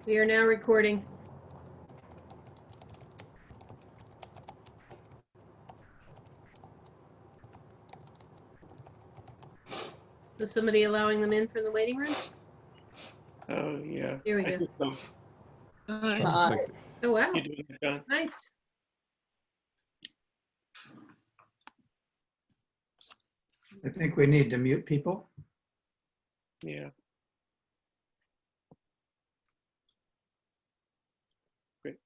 We are now recording. So somebody allowing them in from the waiting room? Oh, yeah. Here we I go. think so. Hi. Oh, wow. You doing it, John? Nice. I think we need to mute people. Yeah. Great.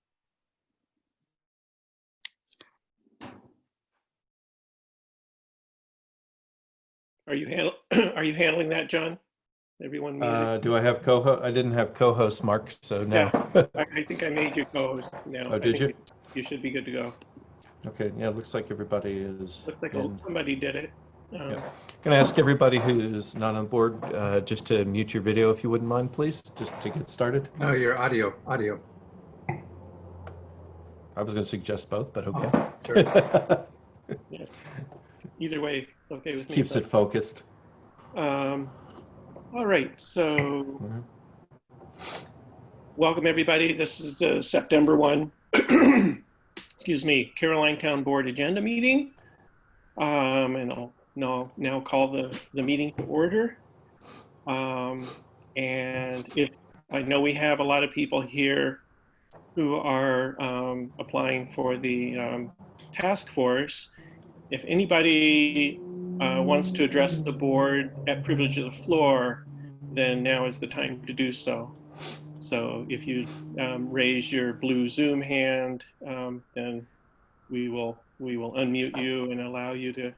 Are you are you handling that, John? Everyone muted? Do I have co-host? I didn't have co-host marked, so no. I think I made you co-host now. Oh, did I think you? you should be good to go. Okay, yeah, looks like everybody is Looks like in. somebody did it. Yeah. Can I ask everybody who's not on board just to mute your video if you wouldn't mind, please, just to get started? No, your audio. I was going to suggest both, but okay. Oh, sure. Yeah. Either way, okay with me. Keeps it focused. All right, so welcome everybody. This is September 1, excuse me, Caroline Town Board agenda meeting. And I'll now call the meeting to order. And if I know we have a lot of people here who are applying for the task force. If anybody wants to address the board at privilege of the floor, then now is the time to do so. So if you raise your blue Zoom hand, then we will unmute you and allow you to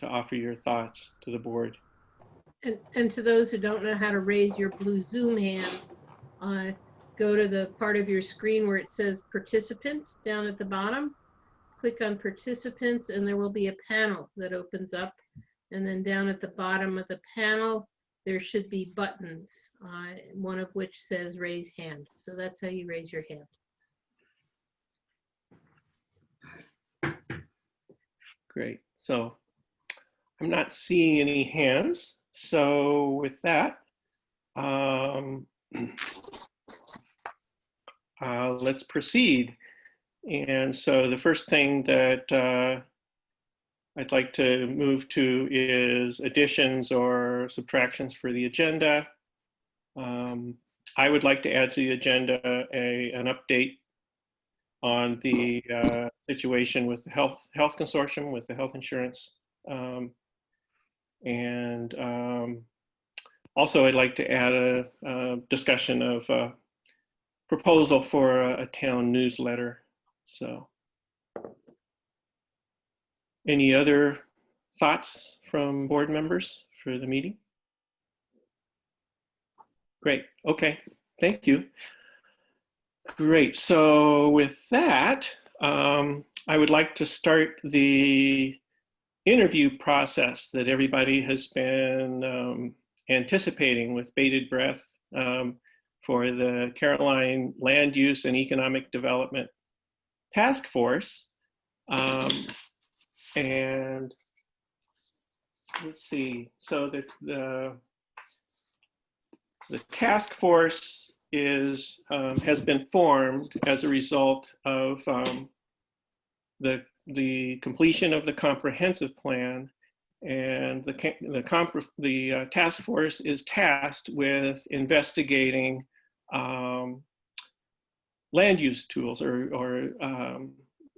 offer your thoughts to the board. And to those who don't know how to raise your blue Zoom hand, go to the part of your screen where it says participants down at the bottom. Click on participants and there will be a panel that opens up. And then down at the bottom of the panel, there should be buttons, one of which says raise hand. So that's how you raise your hand. Great. So I'm not seeing any hands. So with that, let's proceed. And so the first thing that I'd like to move to is additions or subtractions for the agenda. I would like to add to the agenda an update on the situation with the health consortium, with the health insurance. Also I'd like to add a discussion of a proposal for a town newsletter. So any other thoughts from board members for the meeting? Great, okay, thank you. Great, so with that, I would like to start the interview process that everybody has been anticipating with bated breath for the Caroline Land Use and Economic Development Task Force. And let's see, so that the task force is has been formed as a result of the completion of the comprehensive plan, and the task force is tasked with investigating land use tools or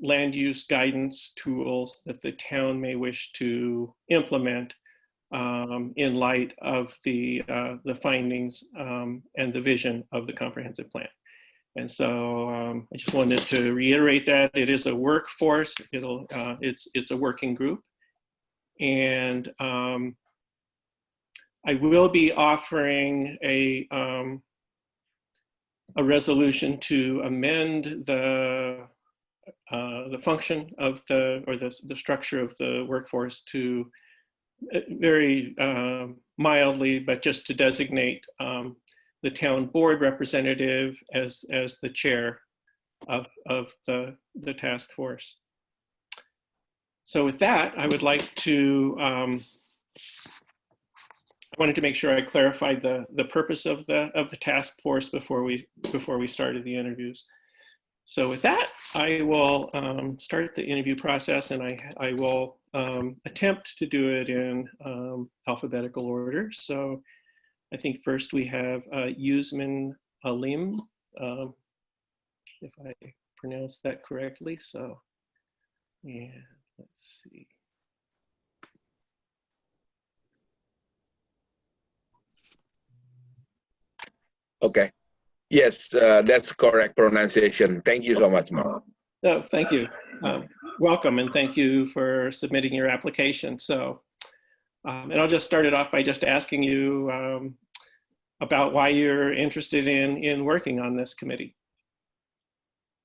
land use guidance tools that the town may wish to implement in light of the findings and the vision of the comprehensive plan. And so I just wanted to reiterate that it is a workforce. It's a working group, and I will be offering a resolution to amend the function of the structure of the workforce to very mildly, but just to designate the town board representative as the chair of the task force. So with that, I would like to wanted to make sure I clarified the purpose of the task force before we started the interviews. So with that, I will start the interview process, and I will attempt to do it in alphabetical order. So I think first we have Yusman Alim, if I pronounced that correctly. So, yeah, let's see. Okay. Yes, that's correct pronunciation. Thank you so much, Mark. Oh, thank you. Welcome, and thank you for submitting your application. So, and I'll just start it off by just asking you about why you're interested in working on this committee.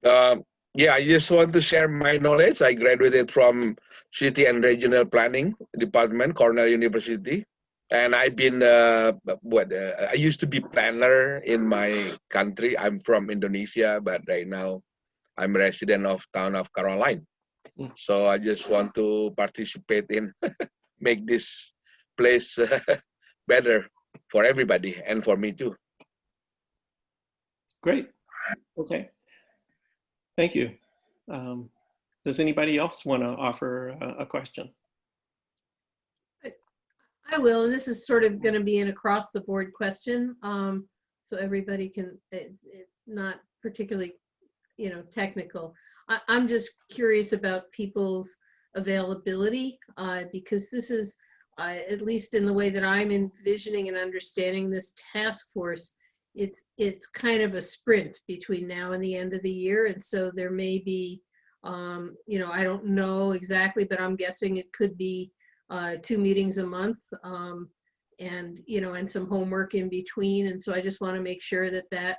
Yeah, I just want to share my knowledge. I graduated from City and Regional Planning Department, Cornell University. And I've been, I used to be planner in my country. I'm from Indonesia, but right now I'm a resident of town of Caroline. So I just want to participate in make this place better for everybody and for me too. Great. Okay. Thank you. Does anybody else want to offer a question? I will, and this is sort of going to be an across the board question. So everybody can, it's not particularly, technical. I'm just curious about people's availability because this is, at least in the way that I'm envisioning and understanding this task force, it's kind of a sprint between now and the end of the year. And so there may be, I don't know exactly, but I'm guessing it could be 2 meetings a month and, and some homework in between. And so I just want to make sure that that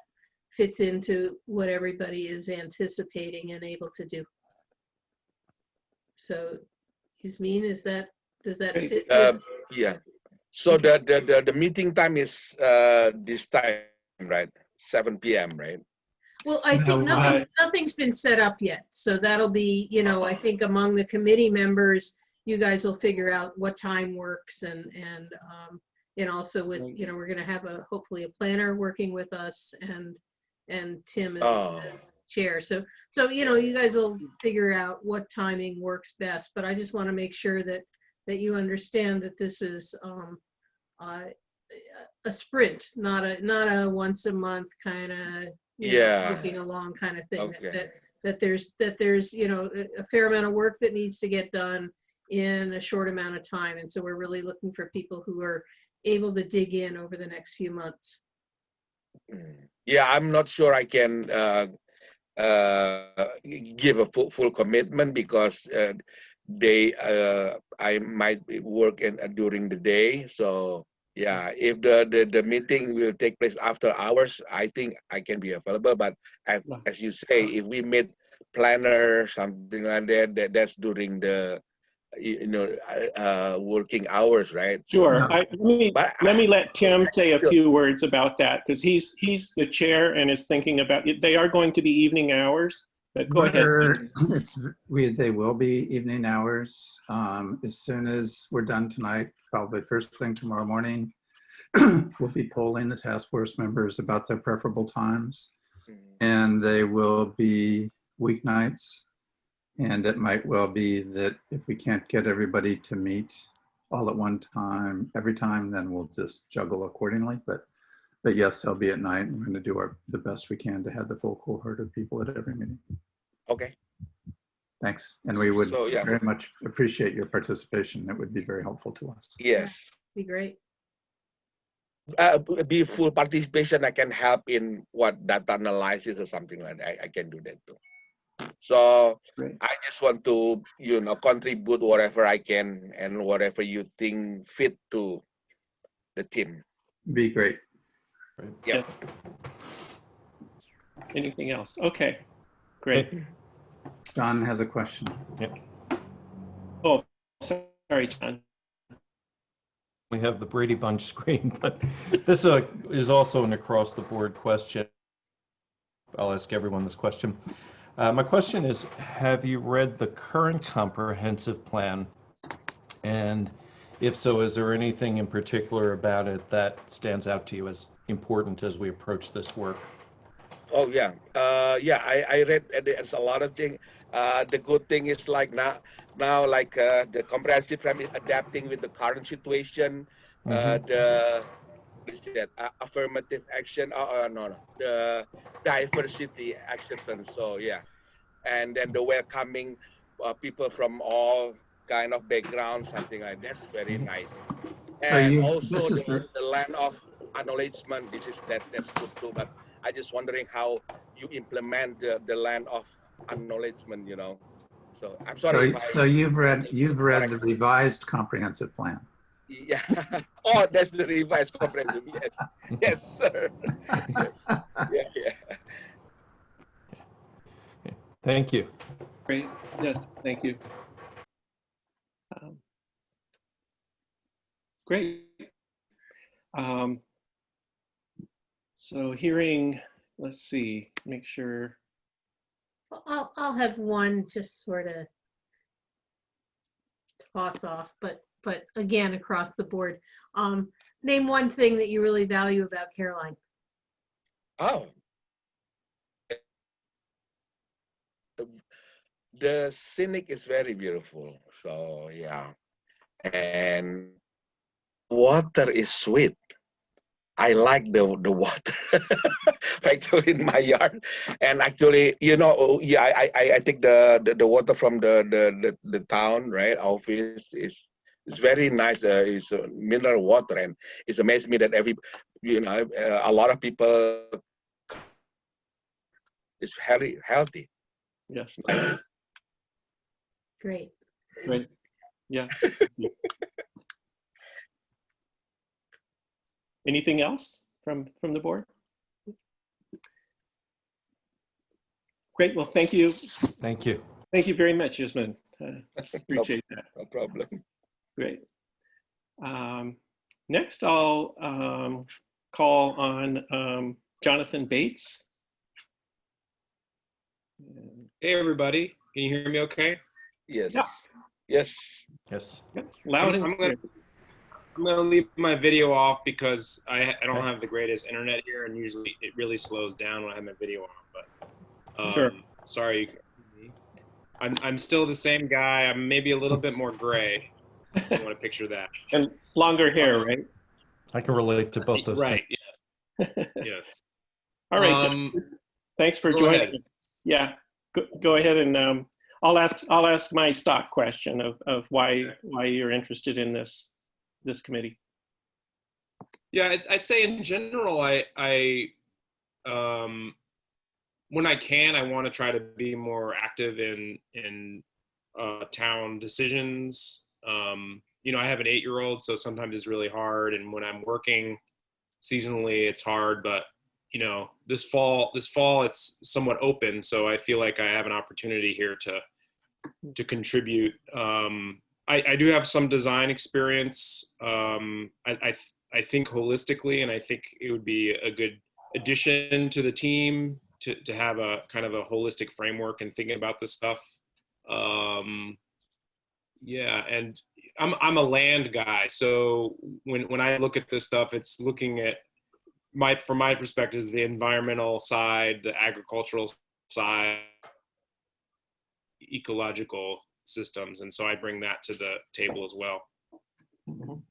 fits into what everybody is anticipating and able to do. So, Yasmin, does that fit? Yeah. So Okay. the meeting time is this time, right? 7 p.m., right? Well, I think nothing's been set up yet. So that'll be, I think among the committee members, you guys will figure out what time works and also with, we're going to have hopefully a planner working with us and Tim as chair. So, you guys will figure out what timing works best, but I just want to make sure that you understand that this is a sprint, not a once a month kind of, looking along kind of thing. Okay. That there's a fair amount of work that needs to get done in a short amount of time. And so we're really looking for people who are able to dig in over the next few months. Yeah, I'm not sure I can give a full commitment because I might work during the day. So yeah, if the meeting will take place after hours, I think I can be available. But as you say, if we meet planner, something like that, that's during the working hours, right? Sure. So, let me let Tim say a few words about that because he's the chair and is thinking about it. They are going to be evening hours, but go ahead. They will be evening hours. As soon as we're done tonight, probably first thing tomorrow morning, we'll be polling the task force members about their preferable times, and they will be weeknights. And it might well be that if we can't get everybody to meet all at one time, every time, then we'll just juggle accordingly. But yes, they'll be at night. We're going to do the best we can to have the full cohort of people at every meeting. Okay. Thanks. And we would So, yeah. very much appreciate your participation. That would be very helpful to us. Yes. Be great. Be full participation. I can help in what data analysis or something like that. I can do that too. So Great. I just want to, contribute whatever I can and whatever you think fit to the team. Be great. Yeah. Anything else? Okay, great. Okay. John has a question. Yep. Oh, sorry, John. We have the Brady Bunch screen, but this is also an across-the-board question. I'll ask everyone this question. My question is, have you read the current comprehensive plan? And If so, is there anything in particular about it that stands out to you as important as we approach this work? Oh yeah, yeah. I read there's a lot of things. The good thing is like now like the comprehensive plan is adapting with the current situation. The what is that? Affirmative action. No, the diversity action plan. So yeah, and then the welcoming people from all kind of backgrounds, something like that's very Mhm. nice. So And this also is the, the land of acknowledgement. That's good too. But I just wondering how you implement the land of acknowledgement. So I'm sorry if I so you've read correct. the revised comprehensive plan. Yeah. Oh, that's the revised comprehensive. Yes. Yes, sir. Yes. Yeah. Yeah. Thank you. Great. Yes, thank you. Um, Great. Um, So hearing, let's see, make sure. I'll have one just sort of toss off, but again, across the board. Name one thing that you really value about Caroline. Oh, the scenic is very beautiful. So yeah, and water is sweet. I like the water actually in my yard, and actually, yeah, I take the water from the town, right? Office is very nice. It's mineral water, and it's amazed me that a lot of people is very healthy. Yes, It's nice. Great. great. Yeah. Anything else from the board? Great. Well, thank you. Thank you. Thank you very much, Yasmin. No, Appreciate that. no problem. Great. Next, I'll call on Jonathan Bates. Hey, everybody. Can you hear me okay? Yes. Yeah. Yes. Yes. Loud and I'm clear. gonna leave my video off because I don't Okay. have the greatest internet here, and usually it really slows down when I have my video on. But Sure. sorry, you can't see me. I'm still the same guy. I'm maybe a little bit more gray. If you want to picture that. And longer hair, right? I can relate to both those Right. things. Yes. Yes. All right. Jonathan, thanks for Go joining ahead. us. Yeah. Go ahead, and I'll ask my stock question of why you're interested in this committee. Yeah, I'd say in general, I when I can, I want to try to be more active in town decisions. I have an 8-year-old, so sometimes it's really hard, and when I'm working seasonally, it's hard. But this fall, it's somewhat open, so I feel like I have an opportunity here to contribute. I do have some design experience. I think holistically, and I think it would be a good addition to the team to have a kind of a holistic framework and thinking about this stuff. Yeah, and I'm a land guy, so when I look at this stuff, it's looking at from my perspective, is the environmental side, the agricultural side, ecological systems, and so I bring that to the table as well. Mhm.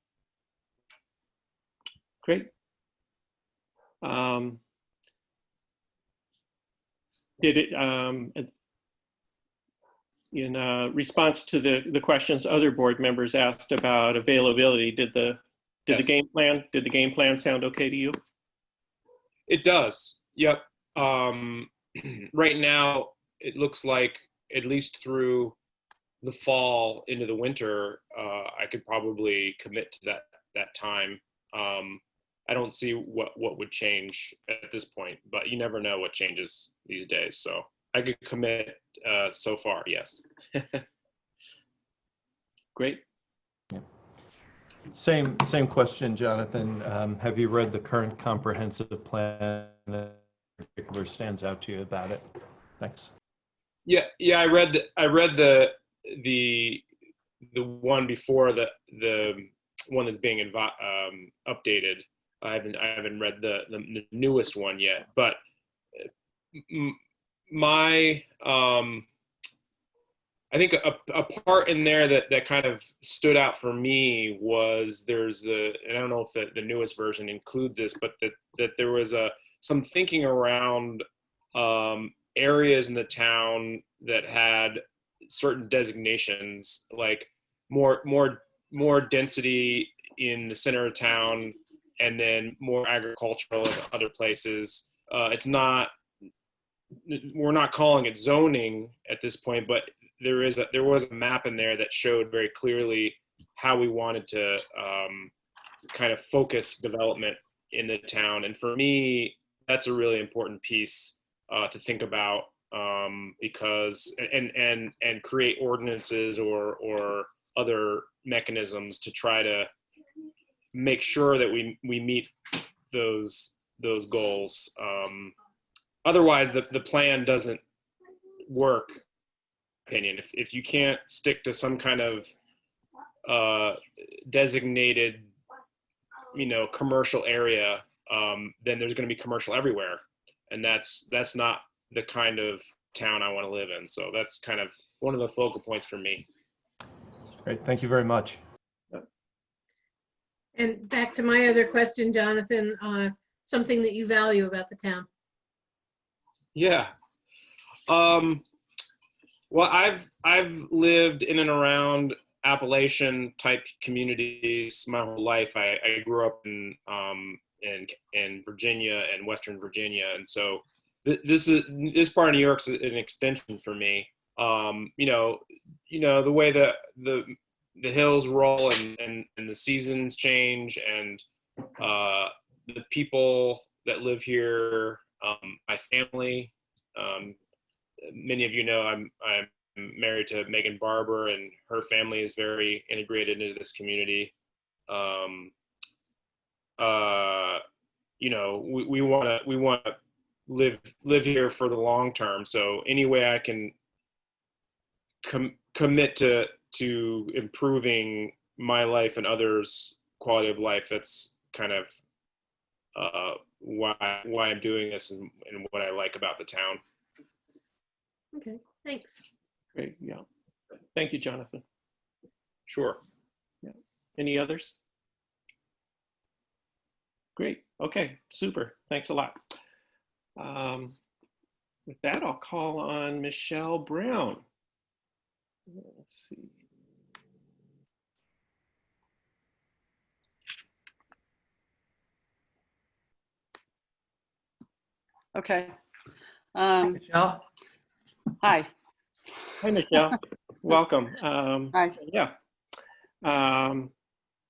Great. Did it in response to the questions other board members asked about availability? Did the Yes. game plan sound okay to you? It does. Yep. Right now, it looks like at least through the fall into the winter, I could probably commit to that time. I don't see what would change at this point, but you never know what changes these days. So I could commit so far, yes. Great. Same question, Jonathan. Have you read the current comprehensive plan that in particular stands out to you about it? Thanks. Yeah. I read the one before the one that's being updated. I haven't read the newest one yet, but my I think a part in there that kind of stood out for me was and I don't know if the newest version includes this, but that there was some thinking around areas in the town that had certain designations, like more density in the center of town, and then more agricultural in other places. We're not calling it zoning at this point, but there was a map in there that showed very clearly how we wanted to kind of focus development in the town. And for me, that's a really important piece to think about, because and create ordinances or other mechanisms to try to make sure that we meet those goals. Otherwise, the plan doesn't work. Opinion. If you can't stick to some kind of designated, commercial area, then there's going to be commercial everywhere, and that's not the kind of town I want to live in. So that's kind of one of the focal points for me. Great, thank you very much. And back to my other question, Jonathan, something that you value about the town. Yeah. Well, I've lived in and around Appalachian type communities my whole life. I grew up in Virginia and Western Virginia, and so this part of New York's an extension for me. The way that the hills roll and the seasons change, and the people that live here, my family. Many of you know I'm married to Megan Barber, and her family is very integrated into this community. We want to live here for the long term. So any way I can commit to improving my life and others' quality of life, that's kind of why I'm doing this and what I like about the town. Okay, thanks. Great. Yeah. Thank you, Jonathan. Sure. Yeah. Any others? Great. Okay. Super. Thanks a lot. With that, I'll call on Michelle Brown. Let's see. Okay. Michelle? Hi. Hi, Michelle. Welcome. Hi.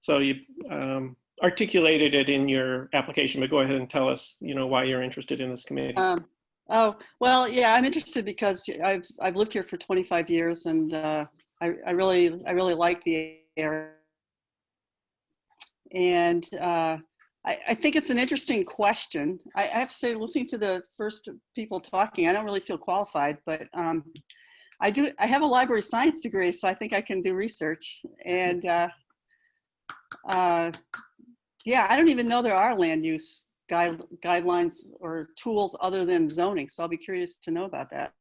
So you articulated it in your application, but go ahead and tell us, why you're interested in this committee. Oh, well, yeah, I'm interested because I've lived here for 25 years, and I really like the area. And I think it's an interesting question. I have to say, listening to the first people talking, I don't really feel qualified, but I have a library science degree, so I think I can do research. And yeah, I don't even know there are land use guidelines or tools other than zoning, so I'll be curious to know about that.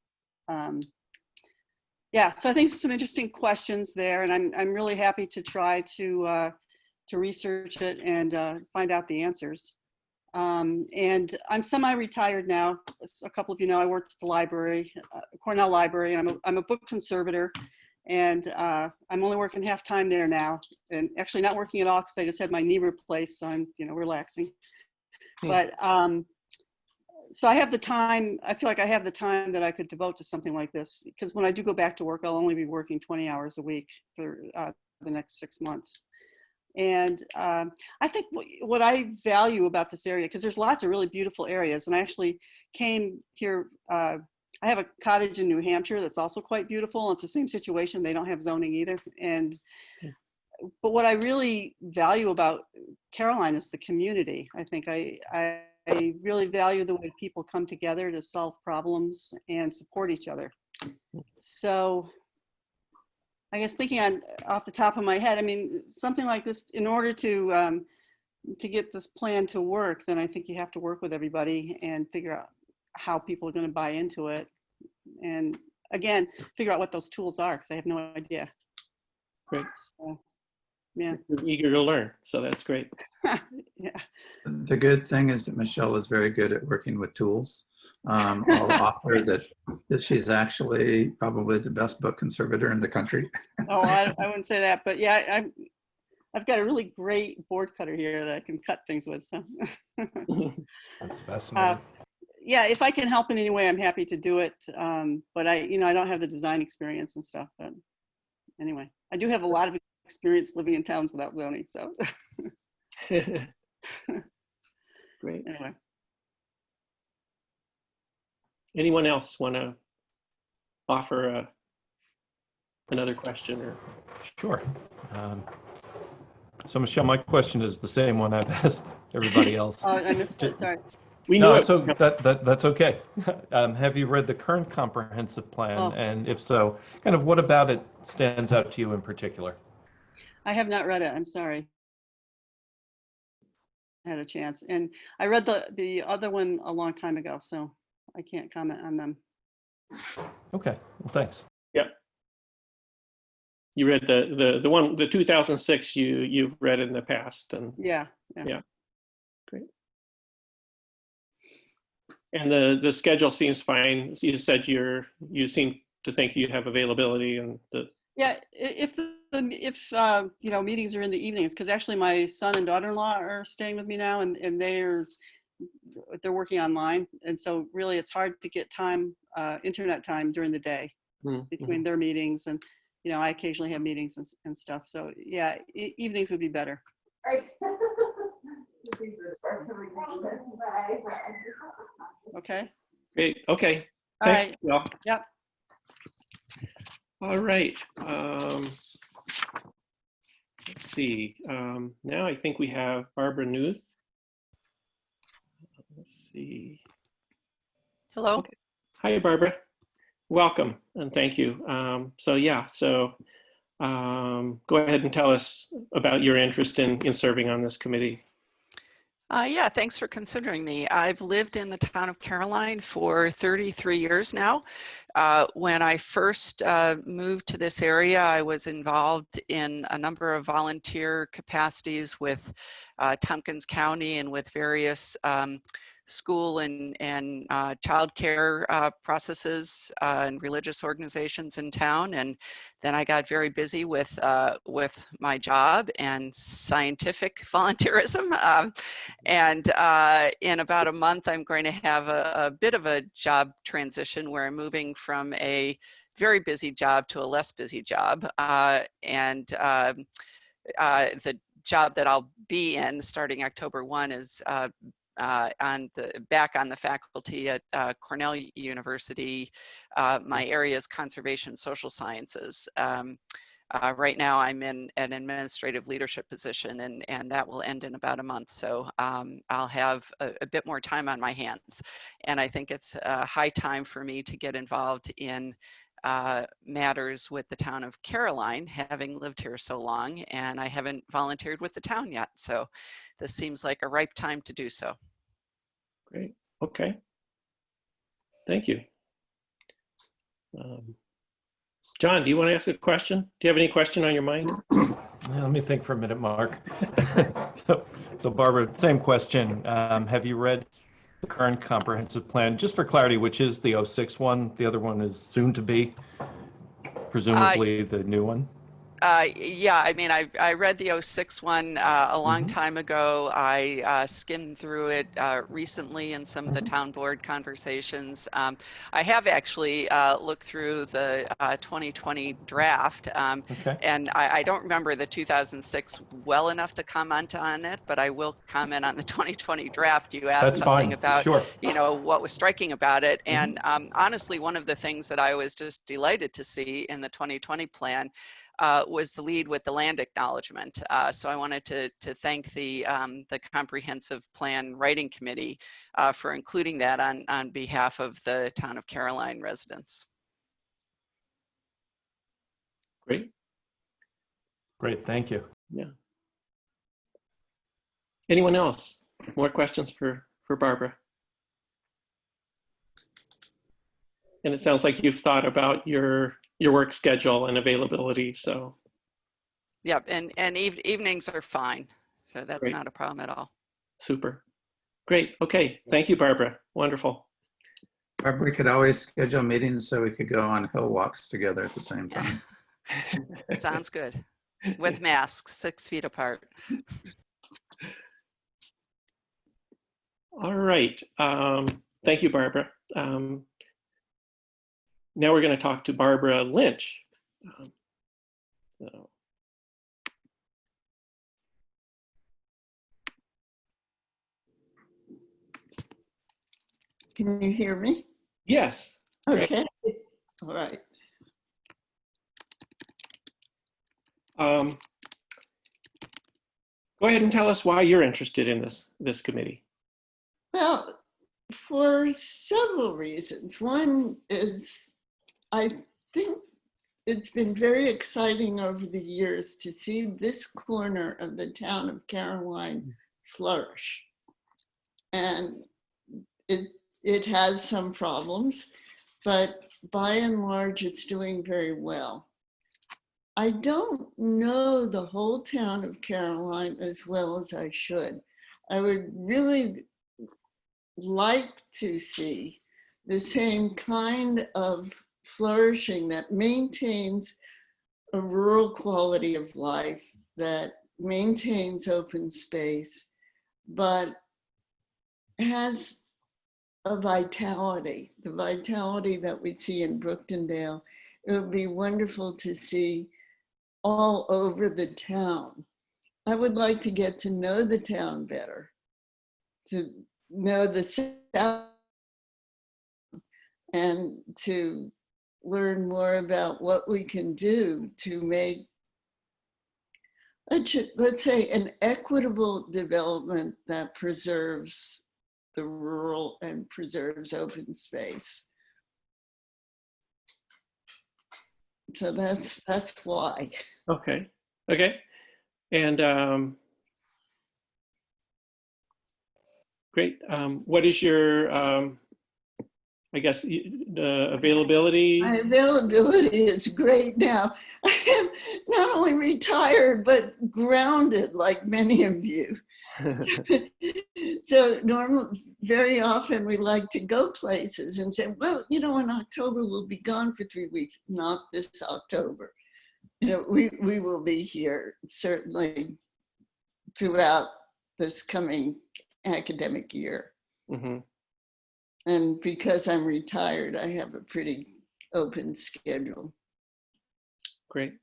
Yeah, so I think some interesting questions there, and I'm really happy to try to research it and find out the answers. And I'm semi-retired now. As a couple of you know, I worked at the library, Cornell Library, and I'm a book conservator, and I'm only working half-time there now, and actually not working at all because I just had my knee replaced, so I'm relaxing. But so I have the time. I feel like I have the time that I could devote to something like this, because when I do go back to work, I'll only be working 20 hours a week for the next 6 months. And I think what I value about this area, because there's lots of really beautiful areas, and I actually came here, I have a cottage in New Hampshire that's also quite beautiful. It's the same situation. They don't have zoning either. But what I really value about Caroline is the community. I think I really value the way people come together to solve problems and support each other. So I guess thinking on off the top of my head, I mean, something like this, in order to get this plan to work, then I think you have to work with everybody and figure out how people are going to buy into it. And again, figure out what those tools are, because I have no idea. Great. So, yeah. You're eager to learn, so that's great. Yeah. The good thing is that Michelle is very good at working with tools. I'll offer that she's actually probably the best book conservator in the country. Oh, I wouldn't say that, but yeah, I've got a really great board cutter here that I can cut things with. So That's fascinating. yeah, if I can help in any way, I'm happy to do it. But I don't have the design experience and stuff. But anyway, I do have a lot of experience living in towns without zoning. So Great. anyway. Anyone else want to offer another question? Or Sure. So Michelle, my question is the same one I've asked everybody else. Oh, I missed it. Sorry. we No, knew it's that's okay. Have you read the current comprehensive plan? Oh. And if so, kind of what about it stands out to you in particular? I have not read it. I'm sorry. I had a chance, and I read the other one a long time ago, so I can't comment on them. Okay, well, thanks. Yeah. You read the one, the 2006 you've read in the past, and Yeah. great. And the schedule seems fine. You said you seem to think you have availability, and Yeah, if meetings are in the evenings, because actually my son and daughter-in-law are staying with me now, and they're working online, and so really it's hard to get time, internet time during the day between their meetings, and I occasionally have meetings and stuff. So yeah, evenings would be better. Okay. great. Okay. All Thanks, right. Michelle. Yep. All right. Let's see. Now I think we have Barbara Newth. Let's see. Hello. Okay. Hi, Barbara. Welcome and thank you. So go ahead and tell us about your interest in serving on this committee. Yeah, thanks for considering me. I've lived in the town of Caroline for 33 years now. When I first moved to this area, I was involved in a number of volunteer capacities with Tompkins County and with various school and childcare processes and religious organizations in town. And then I got very busy with my job and scientific volunteerism. And in about a month, I'm going to have a bit of a job transition where I'm moving from a very busy job to a less busy job. The job that I'll be in starting October 1 is back on the faculty at Cornell University. My area is conservation social sciences. Right now I'm in an administrative leadership position, and that will end in about a month. So I'll have a bit more time on my hands. And I think it's a high time for me to get involved in matters with the town of Caroline, having lived here so long, and I haven't volunteered with the town yet. So this seems like a ripe time to do so. Great. Okay. Thank you. John, do you want to ask a question? Do you have any question on your mind? Let me think for a minute, Mark. So Barbara, same question. Have you read the current comprehensive plan? Just for clarity, which is the 06 one? The other one is soon to be, presumably the new one? Yeah, I mean, I read the 06 one a long time ago. I skimmed through it recently in some of the town board conversations. I have actually looked through the 2020 draft, Okay. and I don't remember the 2006 well enough to comment on it, but I will comment on the 2020 draft. You asked That's something fine. about, Sure. what was striking about it. And honestly, one of the things that I was just delighted to see in the 2020 plan was the lead with the land acknowledgement. So I wanted to thank the comprehensive plan writing committee for including that on behalf of the town of Caroline residents. Great. Great, thank you. Yeah. Anyone else? More questions for Barbara? And it sounds like you've thought about your work schedule and availability. So Yep, and evenings are fine. So that's great. not a problem at all. Super. Great. Okay. Thank you, Barbara. Wonderful. Barbara, we could always schedule meetings so we could go on hill walks together at the same time. Sounds good. With masks, 6 feet apart. All right. Thank you, Barbara. Now we're going to talk to Barbara Lynch. So. Can you hear me? Yes. Okay. All right. Go ahead and tell us why you're interested in this committee. Well, for several reasons. One is I think it's been very exciting over the years to see this corner of the town of Caroline flourish. And it has some problems, but by and large, it's doing very well. I don't know the whole town of Caroline as well as I should. I would really like to see the same kind of flourishing that maintains a rural quality of life, that maintains open space, but has a vitality, the vitality that we see in Brooktondale. It would be wonderful to see all over the town. I would like to get to know the town better, to know the South, and to learn more about what we can do to make, let's say, an equitable development that preserves the rural and preserves open space. So that's why. Okay. Okay. And great. What is your, I guess, the availability? My availability is great now. I am not only retired, but grounded like many of you. So very often we like to go places and say, well, you know, in October we'll be gone for 3 weeks. Not this October. You know, we will be here certainly throughout this coming academic year. Mm-hmm. And because I'm retired, I have a pretty open schedule. Great.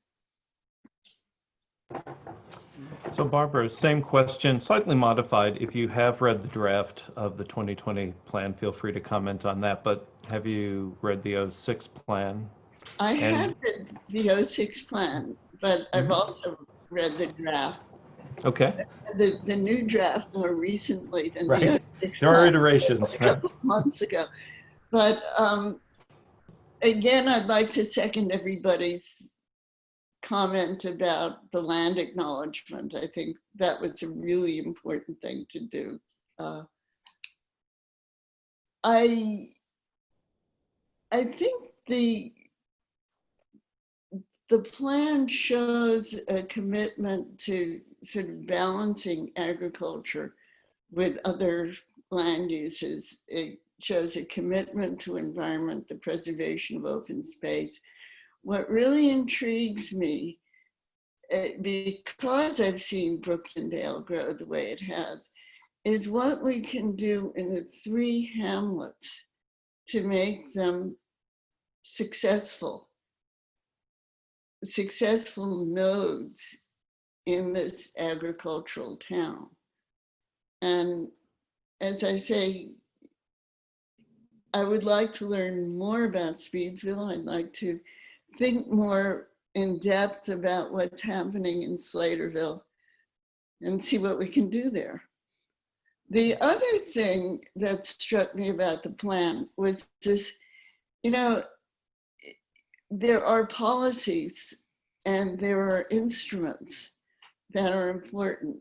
So Barbara, same question, slightly modified. If you have read the draft of the 2020 plan, feel free to comment on that, but have you read the 06 plan? I had read the 06 plan, but I've also read the draft. Okay. The new draft more recently than Right. the 06 There are plan, iterations. a couple of months ago. But again, I'd like to second everybody's comment about the land acknowledgement. I think that was a really important thing to do. I think the plan shows a commitment to sort of balancing agriculture with other land uses. It shows a commitment to environment, the preservation of open space. What really intrigues me, because I've seen Brooktondale grow the way it has, is what we can do in the 3 hamlets to make them successful nodes in this agricultural town. And as I say, I would like to learn more about Speedsville. I'd like to think more in depth about what's happening in Slaterville and see what we can do there. The other thing that struck me about the plan was just, you know, there are policies and there are instruments that are important.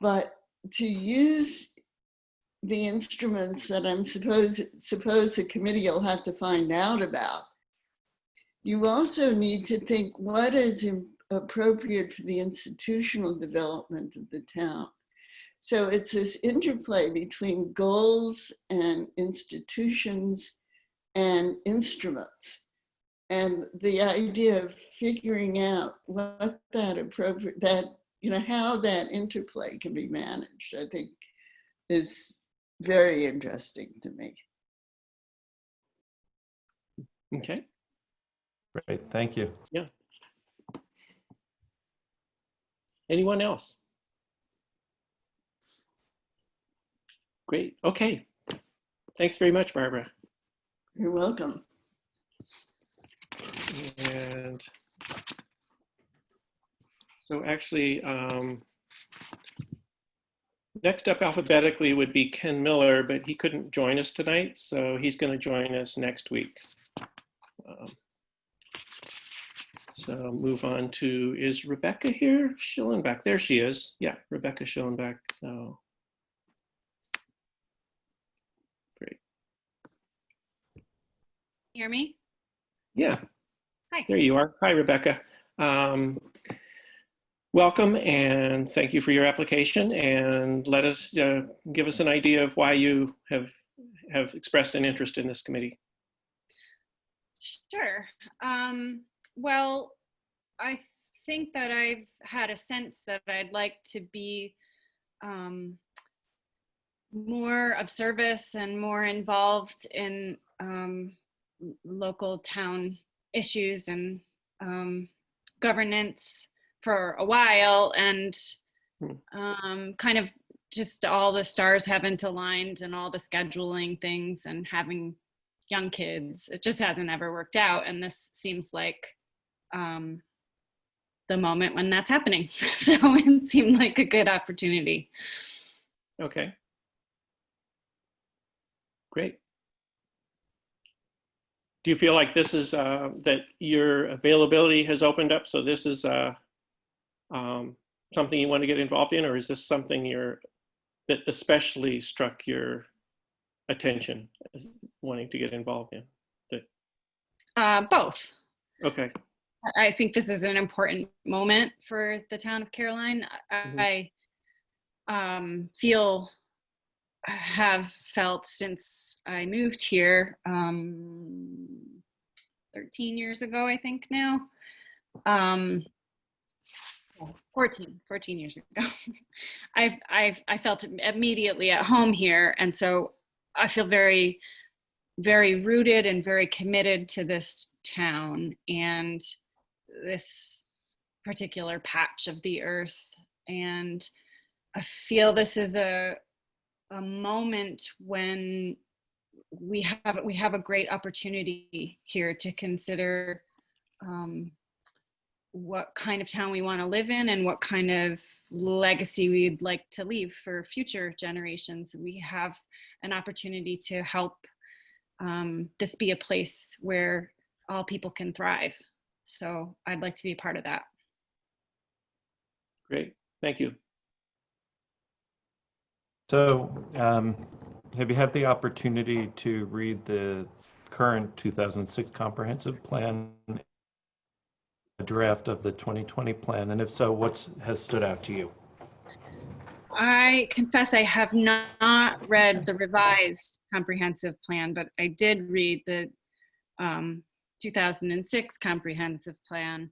But to use the instruments that I'm suppose the committee will have to find out about, you also need to think what is appropriate for the institutional development of the town. So it's this interplay between goals and institutions and instruments. And the idea of figuring out what that appropriate, that, you know, how that interplay can be managed, I think is very interesting to me. Okay. Great, thank you. Yeah. Anyone else? Great. Okay. Thanks very much, Barbara. You're welcome. And so actually, next up alphabetically would be Ken Miller, but he couldn't join us tonight, so he's going to join us next week. So move on to, is Rebecca here? Schillenbach, there she is. Yeah, Rebecca Schillenbach. So great. Hear me? Yeah. Hi. There you are. Hi, Rebecca. Welcome and thank you for your application, and let us give us an idea of why you have expressed an interest in this committee. Sure. Well, I think that I've had a sense that I'd like to be more of service and more involved in local town issues and governance for a while, and kind of just all the stars haven't aligned and all the scheduling things and having young kids, it just hasn't ever worked out, and this seems like the moment when that's happening. So it seemed like a good opportunity. Okay. Great. Do you feel like this is that your availability has opened up, so this is something you want to get involved in, or is this something that especially struck your attention as wanting to get involved in? Both. Okay. I think this is an important moment for the town of Caroline. I have felt since I moved here 13 years ago, I think now. 14 years ago. I felt immediately at home here, and so I feel very, very rooted and very committed to this town and this particular patch of the earth. And I feel this is a moment when we have a great opportunity here to consider what kind of town we want to live in and what kind of legacy we'd like to leave for future generations. We have an opportunity to help this be a place where all people can thrive. So I'd like to be a part of that. Great, thank you. So have you had the opportunity to read the current 2006 comprehensive plan, a draft of the 2020 plan, and if so, what has stood out to you? I confess I have not read the revised comprehensive plan, but I did read the 2006 comprehensive plan,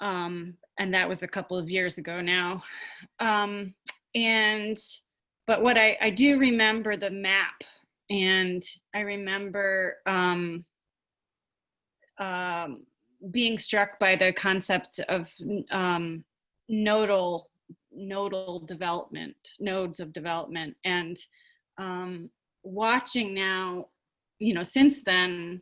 and that was a couple of years ago now. But what I do remember the map, and I remember being struck by the concept of nodal development, nodes of development, and watching now, since then,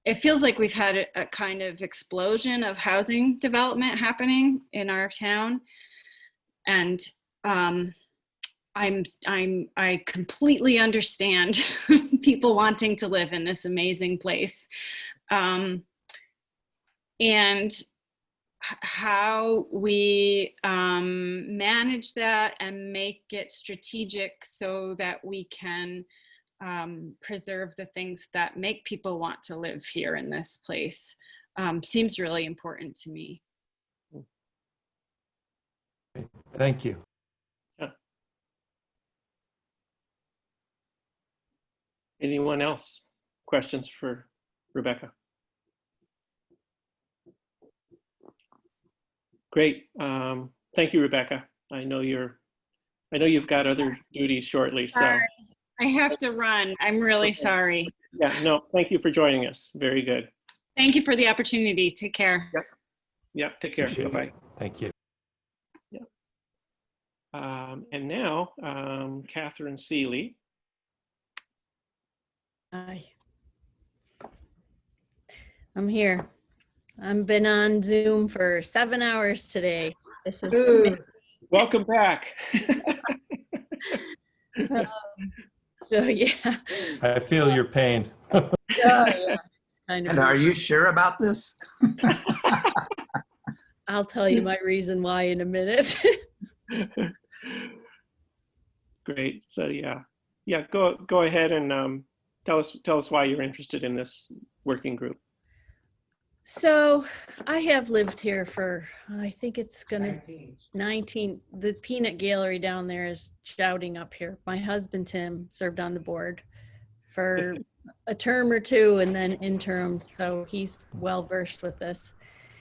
it feels like we've had a kind of explosion of housing development happening in our town, and I completely understand people wanting to live in this amazing place. And how we manage that and make it strategic so that we can preserve the things that make people want to live here in this place seems really important to me. Thank you. Yeah. Anyone else? Questions for Rebecca? Great. Thank you, Rebecca. I know you've got other duties shortly, so. Sorry, I have to run. I'm really sorry. Yeah, no, thank you for joining us. Very good. Thank you for the opportunity. Take care. Yep. Yeah, take care. Appreciate it. Bye-bye. Thank you. And now, Catherine Seeley. Hi. I'm here. I've been on Zoom for 7 hours today. This is amazing. Welcome back. So yeah. I feel your pain. Oh, yeah. It's kind And of. are you sure about this? I'll tell you my reason why in a minute. Great. So yeah. Go ahead and tell us why you're interested in this working group. So I have lived here for, I think it's gonna 19. The peanut gallery down there is shouting up here. My husband, Tim, served on the board for a term or two and then interim. So he's well versed with this.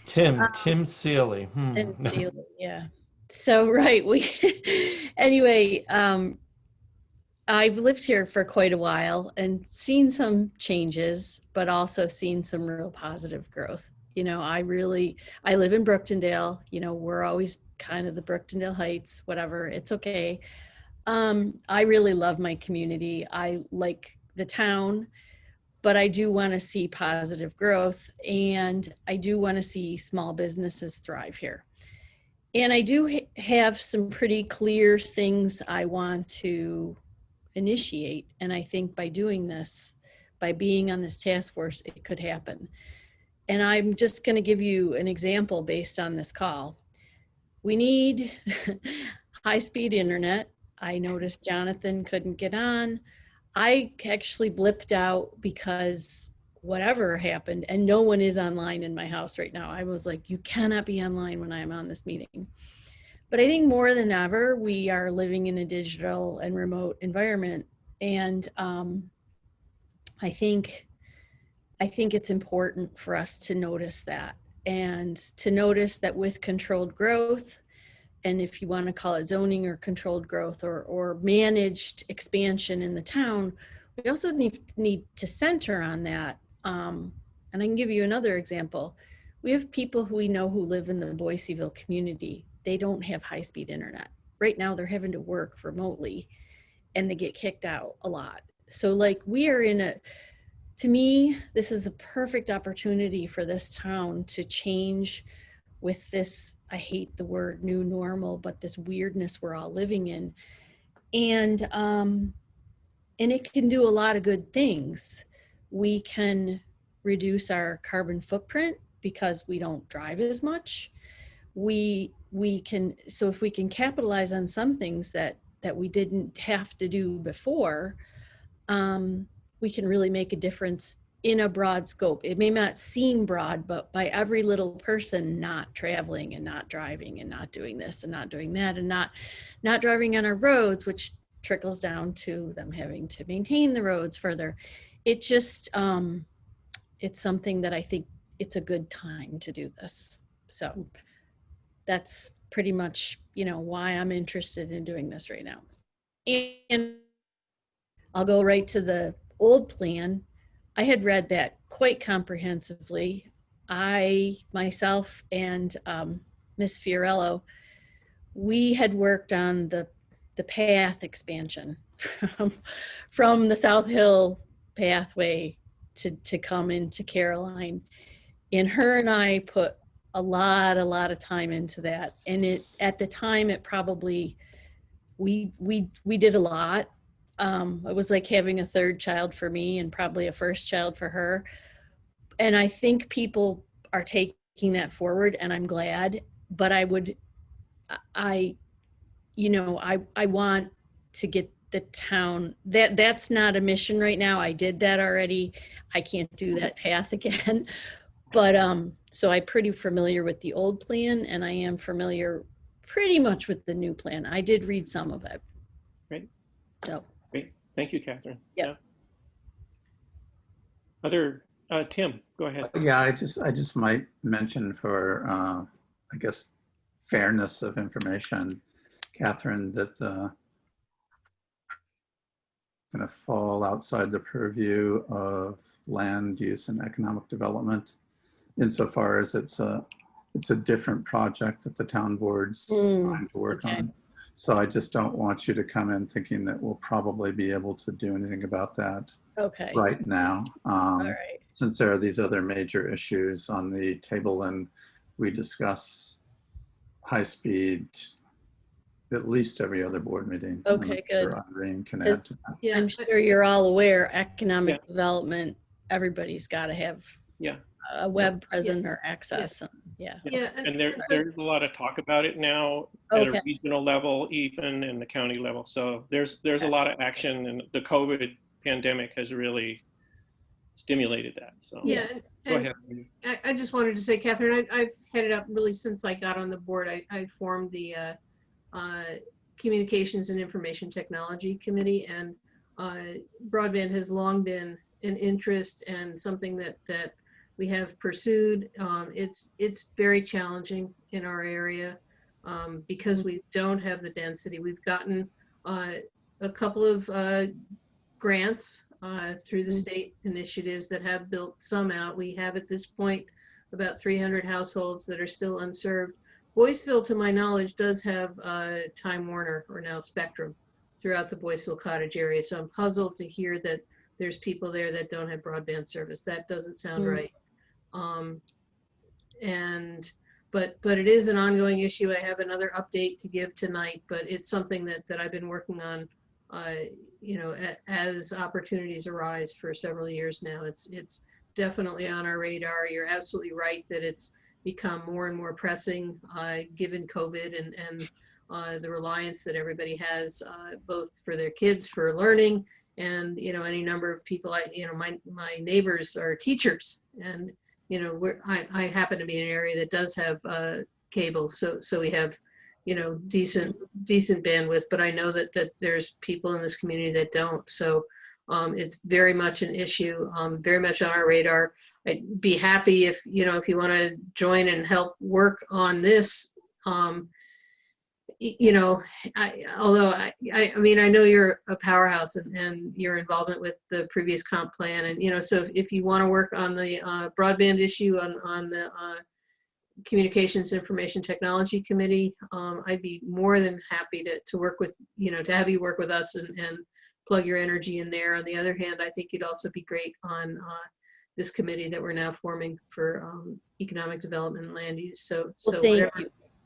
Tim Seeley. Tim Seeley, yeah. So, right. Anyway, I've lived here for quite a while and seen some changes, but also seen some real positive growth. You know, I live in Brooktondale. You know, we're always kind of the Brooktondale Heights, whatever. It's okay. I really love my community. I like the town, but I do want to see positive growth, and I do want to see small businesses thrive here. And I do have some pretty clear things I want to initiate. And I think by doing this, by being on this task force, it could happen. And I'm just going to give you an example based on this call. We need high-speed internet. I noticed Jonathan couldn't get on. I actually blipped out because whatever happened, and no one is online in my house right now. I was like, you cannot be online when I'm on this meeting. But I think more than ever, we are living in a digital and remote environment. And I think it's important for us to notice that, and to notice that with controlled growth, and if you want to call it zoning or controlled growth or managed expansion in the town, we also need to center on that. And I can give you another example. We have people who we know who live in the Boiseville community. They don't have high-speed internet. Right now, they're having to work remotely and they get kicked out a lot. So like we are to me, this is a perfect opportunity for this town to change with this, I hate the word new normal, but this weirdness we're all living in. And it can do a lot of good things. We can reduce our carbon footprint because we don't drive as much. So if we can capitalize on some things that we didn't have to do before, we can really make a difference in a broad scope. It may not seem broad, but by every little person not traveling and not driving and not doing this and not doing that and not driving on our roads, which trickles down to them having to maintain the roads further. It just, it's something that I think it's a good time to do this. So that's pretty much, why I'm interested in doing this right now. And I'll go right to the old plan. I had read that quite comprehensively. I, myself, and Miss Fiorello, we had worked on the path expansion from the South Hill pathway to come into Caroline. And her and I put a lot of time into that. And at the time, it probably, we did a lot. It was like having a third child for me and probably a first child for her. And I think people are taking taking that forward, and I'm glad, but I want to get the town, that's not a mission right now. I did that already. I can't do that path again. But so I'm pretty familiar with the old plan, and I am familiar pretty much with the new plan. I did read some of it. Great. So Great. Thank you, Catherine. Yep. Yeah. Other, Tim, go ahead. Yeah, I just might mention for, I guess, fairness of information, Catherine, that going to fall outside the purview of land use and economic development, insofar as it's a different project that the town board's trying to work on. So I just don't want you to come in thinking that we'll probably be able to do anything about that right now. All right. Since there are these other major issues on the table, and we discuss high speed at least every other board meeting. Okay, good. Irene can add to that. Yeah, I'm sure you're all aware, economic development, every's got to have a web presence or access. yeah. And there's a lot of talk about it now at a regional level, even in the county level. So there's a lot of action, and the COVID pandemic has really stimulated that. So Yeah. Go ahead. I just wanted to say, Catherine, I've headed up really since I got on the board. I formed the Communications and Information Technology Committee, and broadband has long been an interest and something that we have pursued. It's very challenging in our area because we don't have the density. We've gotten a couple of grants through the state initiatives that have built some out. We have at this point about 300 households that are still unserved. Boyceville, to my knowledge, does have Time Warner, or now Spectrum, throughout the Boyceville Cottage area. So I'm puzzled to hear that there's people there that don't have broadband service. That doesn't sound right. But it is an ongoing issue. I have another update to give tonight, but it's something that I've been working on, as opportunities arise for several years now. It's definitely on our radar. You're absolutely right that it's become more and more pressing given COVID and the reliance that everybody has both for their kids for learning, and any number of people. My neighbors are teachers, and I happen to be in an area that does have cable, so we have decent bandwidth, but I know that there's people in this community that don't. So it's very much an issue, very much on our radar. I'd be happy if you want to join and help work on this. Although I mean, I know you're a powerhouse and your involvement with the previous comp plan, and so if you want to work on the broadband issue on the Communications Information Technology Committee, I'd be more than happy to work with to have you work with us and plug your energy in there. On the other hand, I think you'd also be great on this committee that we're now forming for economic development and land use. So thank you.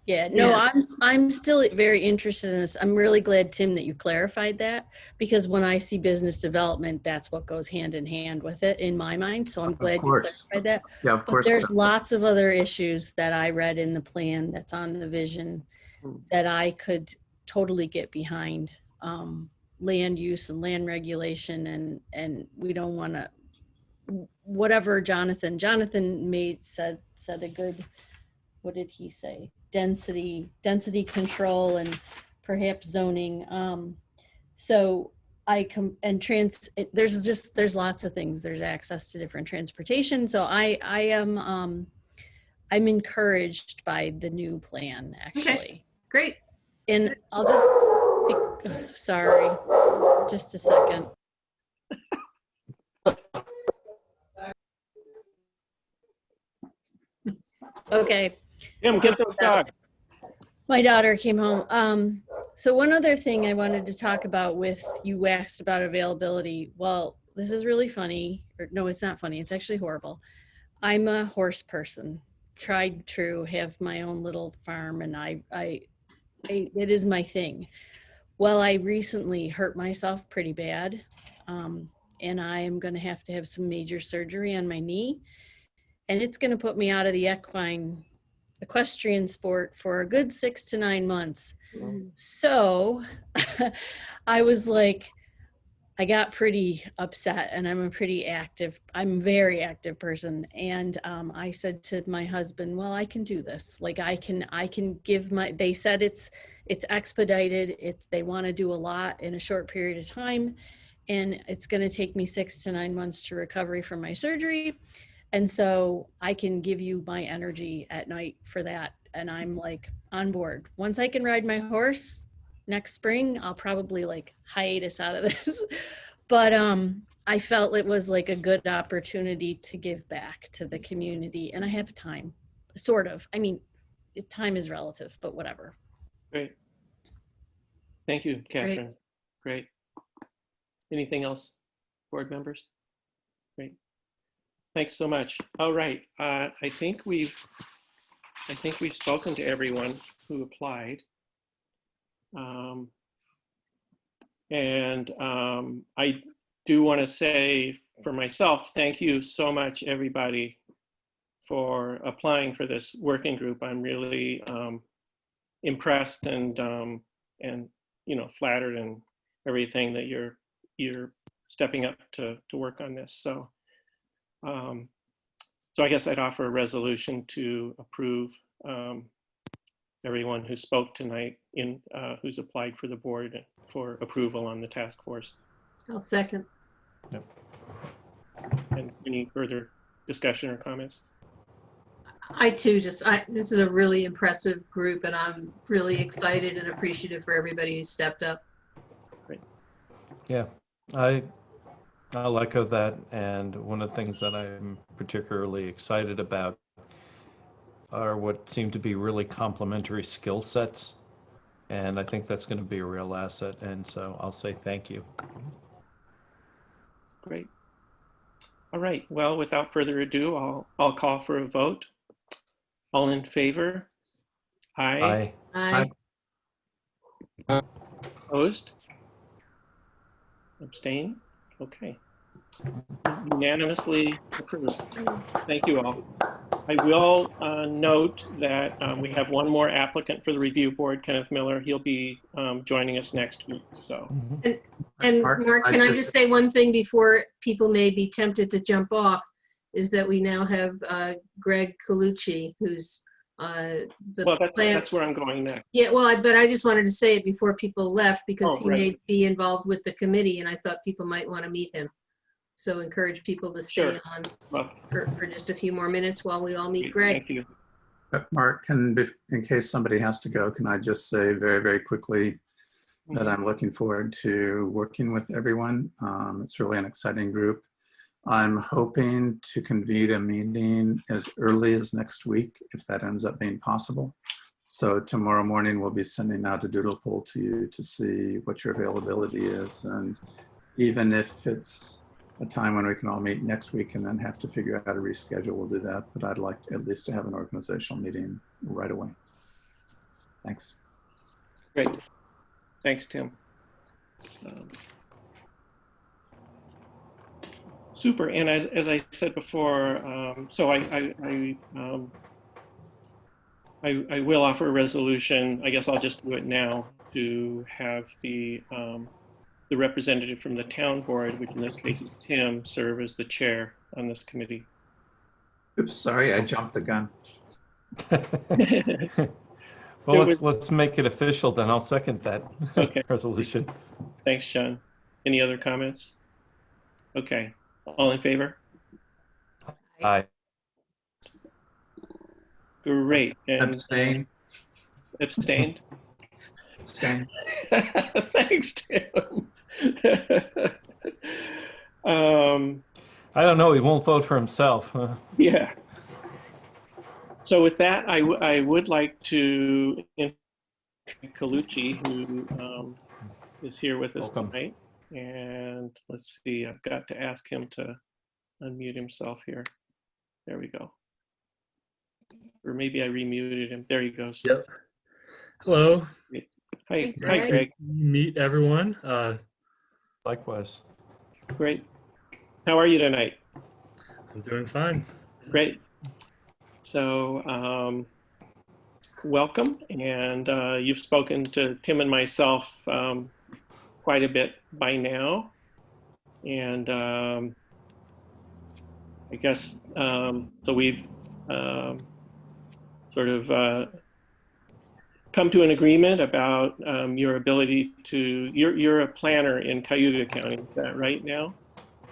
Yeah, no, yeah. I'm still very interested in this. I'm really glad, Tim, that you clarified that, because when I see business development, that's what goes hand in hand with it in my mind. So I'm glad you clarified that. Yeah, of course. But there's lots of other issues that I read in the plan that's on the vision that I could totally get behind. Land use and land regulation, and we don't want to, whatever Jonathan said a good, what did he say? Density control and perhaps zoning. So there's lots of things. There's access to different transportation. So I'm encouraged by the new plan, actually. Okay, great. And I'll just, sorry, just a second. Okay. Tim, get those dogs. My daughter came home. So one other thing I wanted to talk about with, you asked about availability. Well, this is really funny. Or no, it's not funny. It's actually horrible. I'm a horse person, tried and true, have my own little farm, and it is my thing. Well, I recently hurt myself pretty bad, and I am going to have some major surgery on my knee. and it's going to put me out of the equestrian sport for a good 6 to 9 months. So I was like, I got pretty upset, and I'm a very active person. And I said to my husband, well, I can do this. Like I can give they said it's expedited. They want to do a lot in a short period of time. And it's going to take me 6 to 9 months to recovery from my surgery. And so I can give you my energy at night for that. And I'm like on board. Once I can ride my horse next spring, I'll probably like hiatus out of this. But I felt it was like a good opportunity to give back to the community. And I have time, sort of. I mean, time is relative, but whatever. Great. Thank you, Catherine. Great. Anything else, board members? Great. Thanks so much. All right. I think we've spoken to everyone who applied. I do want to say for myself, thank you so much, everybody, for applying for this working group. I'm really impressed and flattered and everything that you're stepping up to work on this. So I guess I'd offer a resolution to approve everyone who spoke tonight who's applied for the board for approval on the task force. I'll second. Yep. And any further discussion or comments? I too this is a really impressive group, and I'm really excited and appreciative for everybody who stepped up. Great. Yeah, I'll echo that. And one of the things that I'm particularly excited about are what seem to be really complementary skill sets. And I think that's going to be a real asset. And so I'll say thank you. Great. All right. Well, without further ado, I'll call for a vote. All in favor? Aye. Aye. Aye. Opposed? Abstain? Okay. Unanimously approved. Thank you all. I will note that we have one more applicant for the review board, Kenneth Miller. He'll be joining us next week. So. And Mark, can I just say one thing before people may be tempted to jump off, is that we now have Greg Colucci, who's well, that's where I'm going next. Yeah, well, but I just wanted to say it before people left, because he right. may be involved with the committee, and I thought people might want to meet him. So encourage people to stay on for just a few more minutes while we all meet Greg. Thank you. Mark, in case somebody has to go, can I just say very, very quickly that I'm looking forward to working with everyone. It's really an exciting group. I'm hoping to convene a meeting as early as next week, if that ends up being possible. So tomorrow morning, we'll be sending out a doodle poll to you to see what your availability is. And even if it's a time when we can all meet next week and then have to figure out how to reschedule, we'll do that. But I'd like at least to have an organizational meeting right away. Thanks. Great. Thanks, Tim. Super. And as I said before, so I will offer a resolution. I guess I'll just do it now to have the representative from the town board, which in this case is Tim, serve as the chair on this committee. Oops, sorry, I jumped the gun. Well, let's make it official then. I'll second that resolution. Thanks, John. Any other comments? Okay. All in favor? Aye. Great. And Abstain. Abstained? Abstain. Thanks, Tim. I don't know. He won't vote for himself. Yeah. So with that, I would like to introduce Colucci, who is here with us tonight. And let's see, I've got to ask him to unmute himself here. There we go. Or maybe I remuted him. There he goes. Yep. Hello. Hi, Greg. Greg. Meet everyone. Likewise. Great. How are you tonight? I'm doing fine. Great. So welcome, and you've spoken to Tim and myself quite a bit by now, and I guess so we've sort of come to an agreement about your ability to, you're a planner in Cayuga County, is that right now?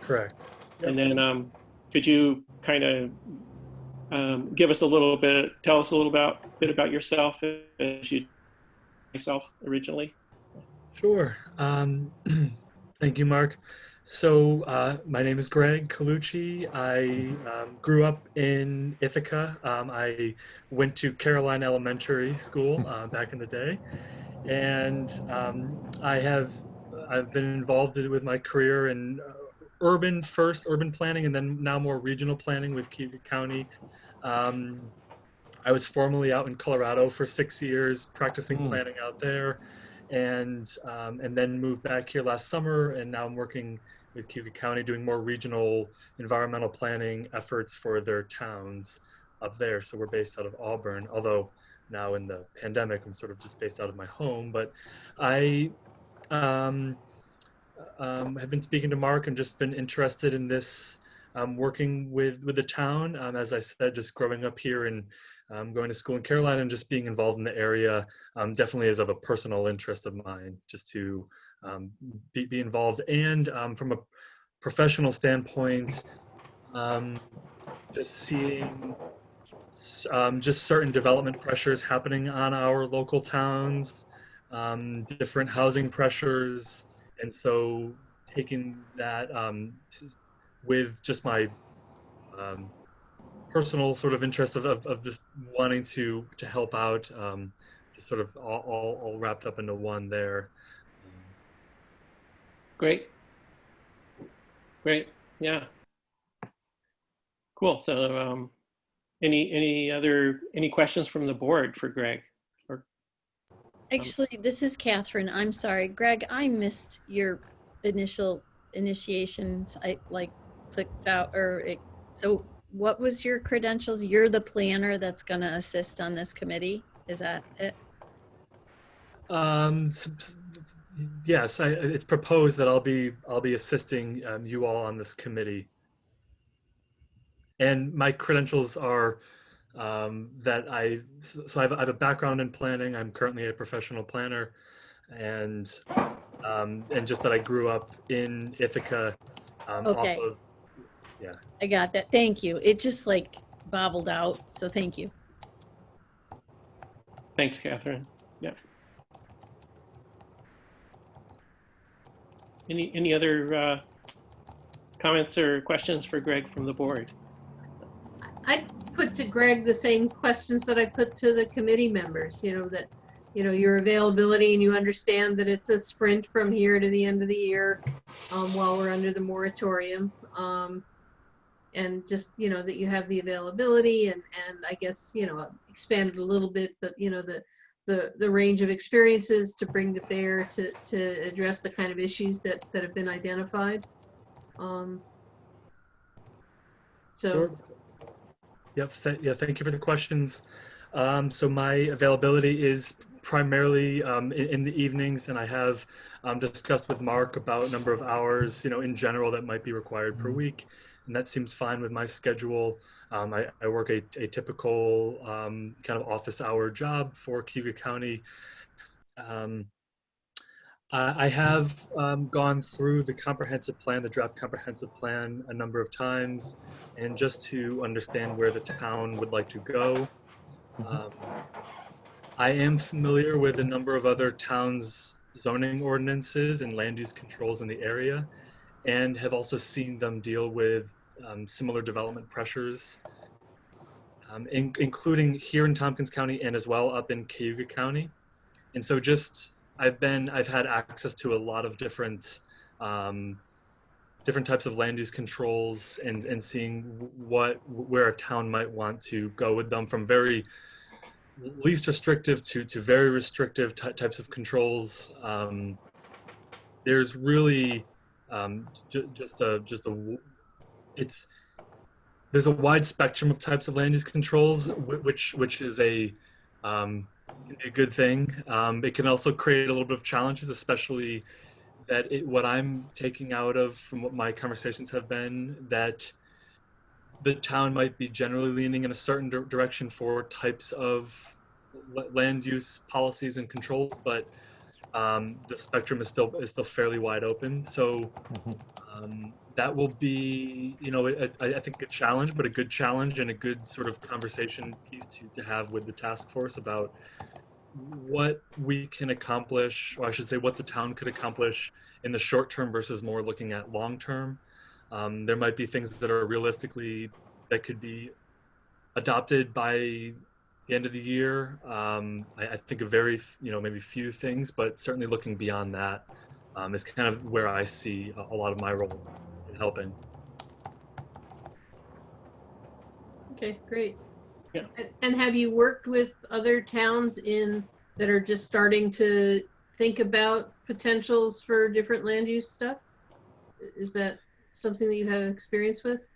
Correct. Yep. And then could you kind of give us a little bit, tell us a little bit about yourself as you yourself originally? Sure. Thank you, Mark. So my name is Greg Colucci. I grew up in Ithaca. I went to Caroline Elementary School back in the day, and I've been involved with my career in urban planning, and then now more regional planning with Cayuga County. I was formerly out in Colorado for 6 years practicing planning out there, and then moved back here last summer, and now I'm working with Cayuga County doing more regional environmental planning efforts for their towns up there. So we're based out of Auburn, although now in the pandemic I'm sort of just based out of my home. But I have been speaking to Mark and just been interested in this, working with the town. As I said, just growing up here and going to school in Carolina and just being involved in the area definitely is of a personal interest of mine, just to be involved. And from a professional standpoint, just seeing just certain development pressures happening on our local towns, different housing pressures. And so taking that with just my personal sort of interest of this wanting to help out, just sort of all wrapped up into one there. Great. Great. Yeah. Cool. So any questions from the board for Greg? Or, Actually, this is Catherine. I'm sorry. Greg, I missed your initial initiations. I like clicked out so what was your credentials? You're the planner that's going to assist on this committee. Is that it? Yes, it's proposed that I'll be assisting you all on this committee. And my credentials are that I have a background in planning. I'm currently a professional planner, and just that I grew up in Ithaca. Okay. Yeah. I got that. Thank you. It just like bobbled out. So thank you. thanks, Catherine. Yeah. Any other comments or questions for Greg from the board? I put to Greg the same questions that I put to the committee members, that, your availability, and you understand that it's a sprint from here to the end of the year while we're under the moratorium. And just, that you have the availability and I guess, expanded a little bit, but, the range of experiences to bring to bear to address the kind of issues that have been identified. So. Sure. Yep. Yeah. Thank you for the questions. So my availability is primarily in the evenings, and I have discussed with Mark about number of hours, in general that might be required per week, and that seems fine with my schedule. I work a typical kind of office hour job for Cayuga County. I have gone through the comprehensive plan, the draft comprehensive plan, a number of times, and just to understand where the town would like to go. I am familiar with a number of other towns' zoning ordinances and land use controls in the area, and have also seen them deal with similar development pressures, including here in Tompkins County and as well up in Cayuga County. And so I've had access to a lot of different types of land use controls, and seeing where a town might want to go with them, from very least restrictive to very restrictive types of controls. There's really it's there's a wide spectrum of types of land use controls, which is can be a good thing. It can also create a little bit of challenges, especially what I'm taking out of from what my conversations have been, that the town might be generally leaning in a certain direction for types of land use policies and controls, but the spectrum is still fairly wide open. So that will be, I think a challenge, but a good challenge and a good sort of conversation piece to have with the task force about what we can accomplish, or I should say what the town could accomplish in the short term versus more looking at long term. There might be things that are realistically that could be adopted by the end of the year. I think of maybe few things, but certainly looking beyond that is kind of where I see a lot of my role in helping. Okay, great. Yeah. And have you worked with other towns that are just starting to think about potentials for different land use stuff? Is that something that you have experience with?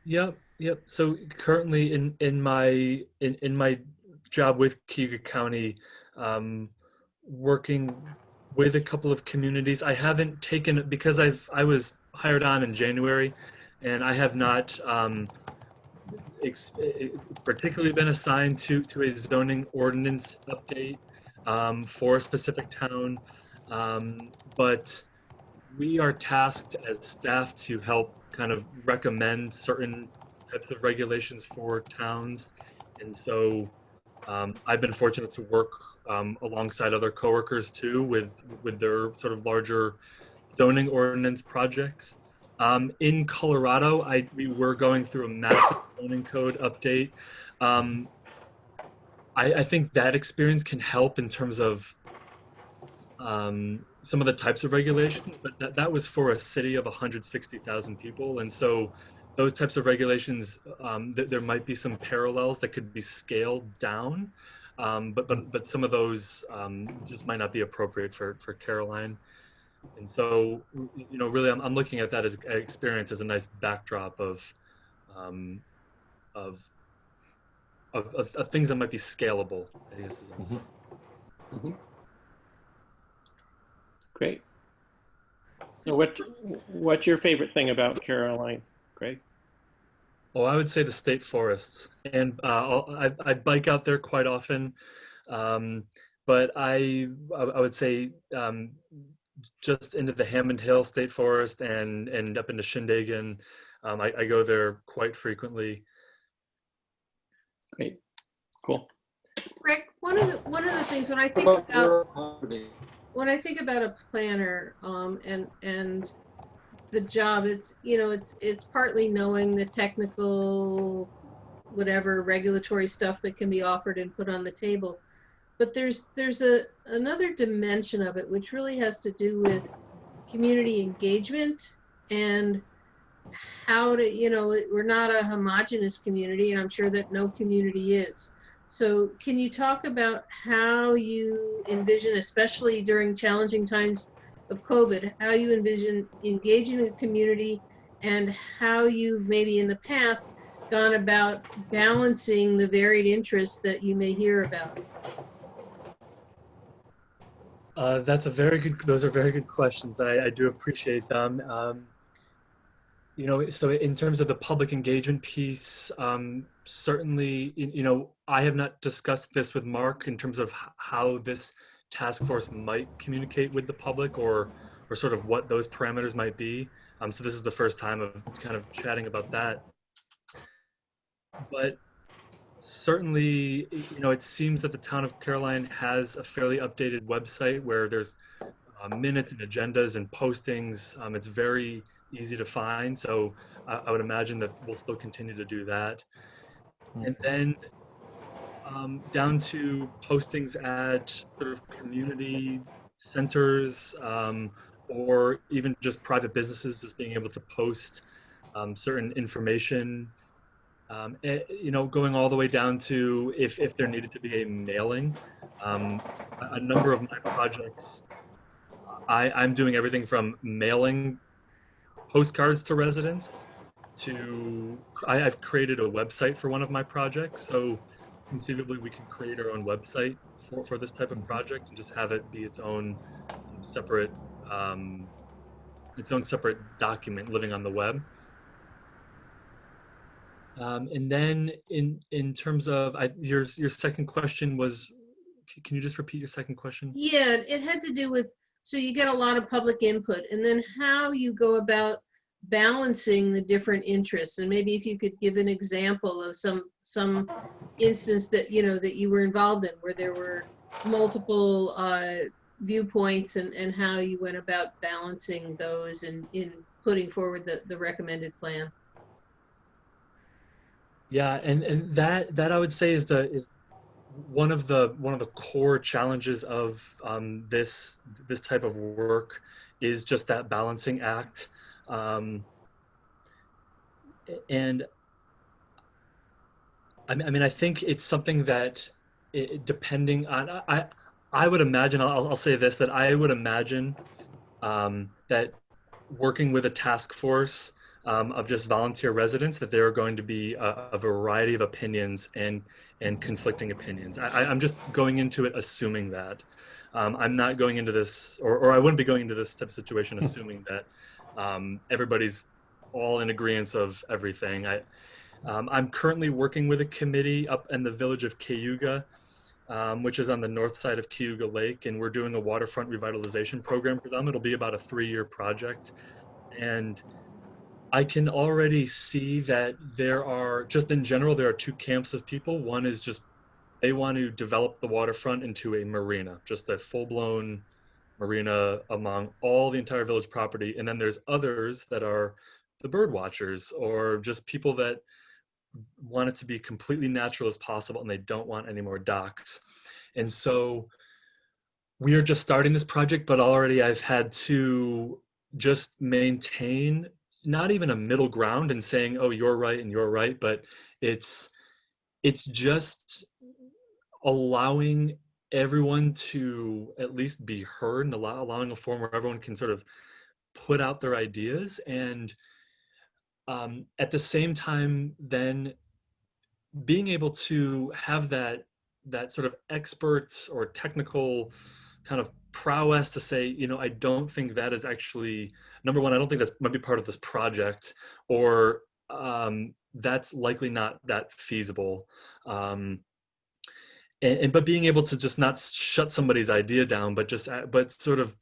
Yep. So currently in my job with Cayuga County, working with a couple of communities. I haven't taken, because I was hired on in January, and I have not particularly been assigned to a zoning ordinance update for a specific town, but we are tasked as staff to help kind of recommend certain types of regulations for towns. And so I've been fortunate to work alongside other coworkers too with their sort of larger zoning ordinance projects. In Colorado, we were going through a massive zoning code update. I think that experience can help in terms of some of the types of regulations, but that was for a city of 160,000 people. And so those types of regulations, there might be some parallels that could be scaled down, but some of those just might not be appropriate for Caroline. And so, really, I'm looking at that as experience as a nice backdrop of of, of things that might be scalable, I guess is what I'm saying. Mm-hmm. Great. So what's your favorite thing about Caroline, Greg? Oh, I would say the state forests, and I bike out there quite often, but I would say just into the Hammond Hill State Forest and up into Shindagan. I go there quite frequently. Great, cool. Rick, one of the things when I think about a planner and the job, it's partly knowing the technical whatever regulatory stuff that can be offered and put on the table, but there's another dimension of it which really has to do with community engagement and how to, we're not a homogenous community, and I'm sure that no community is. So can you talk about how you envision, especially during challenging times of COVID, how you envision engaging the community and how you've maybe in the past gone about balancing the varied interests that you may hear about? Those are very good questions. I do appreciate them. So in terms of the public engagement piece, certainly, I have not discussed this with Mark in terms of how this task force might communicate with the public or sort of what those parameters might be. So this is the first time of kind of chatting about that. But certainly, it seems that the town of Caroline has a fairly updated website where there's minutes and agendas and postings. It's very easy to find. So I would imagine that we'll still continue to do that. And then down to postings at sort of community centers or even just private businesses, just being able to post certain information. Going all the way down to if there needed to be a mailing. A number of my projects, I'm doing everything from mailing postcards to residents I've created a website for one of my projects. So conceivably we can create our own website for this type of project and just have it be its own separate document living on the web. And then in terms of your second question was, can you just repeat your second question? Yeah, it had to do with, so you get a lot of public input, and then how you go about balancing the different interests. And maybe if you could give an example of some instance that, you know, that you were involved in where there were multiple viewpoints, and how you went about balancing those in putting forward the recommended plan. Yeah, and that I would say is one of the core challenges of this type of work is just that balancing act. And I mean, I think it's something that depending on, I would imagine, I'll say this, that I would imagine that working with a task force of just volunteer residents, that there are going to be a variety of opinions and conflicting opinions. I'm just going into it assuming that. I'm not going into this, or I wouldn't be going into this type of situation assuming that everybody's all in agreement of everything. I'm currently working with a committee up in the village of Cayuga, which is on the north side of Cayuga Lake, and we're doing a waterfront revitalization program for them. It'll be about a 3-year project. And I can already see that there are, just in general, there are 2 camps of people. One is just, they want to develop the waterfront into a marina, just a full-blown marina among all the entire village property. And then there's others that are the bird watchers, or just people that want it to be completely natural as possible and they don't want any more docks. And so we are just starting this project, but already I've had to just maintain not even a middle ground and saying, oh, you're right and you're right, but it's just allowing everyone to at least be heard, and allowing a forum where everyone can sort of put out their ideas. And at the same time, then being able to have that sort of expert or technical kind of prowess to say, you know, I don't think that is actually, number one, I don't think that's might be part of this project, or that's likely not that feasible. But being able to just not shut somebody's idea down, but just but sort of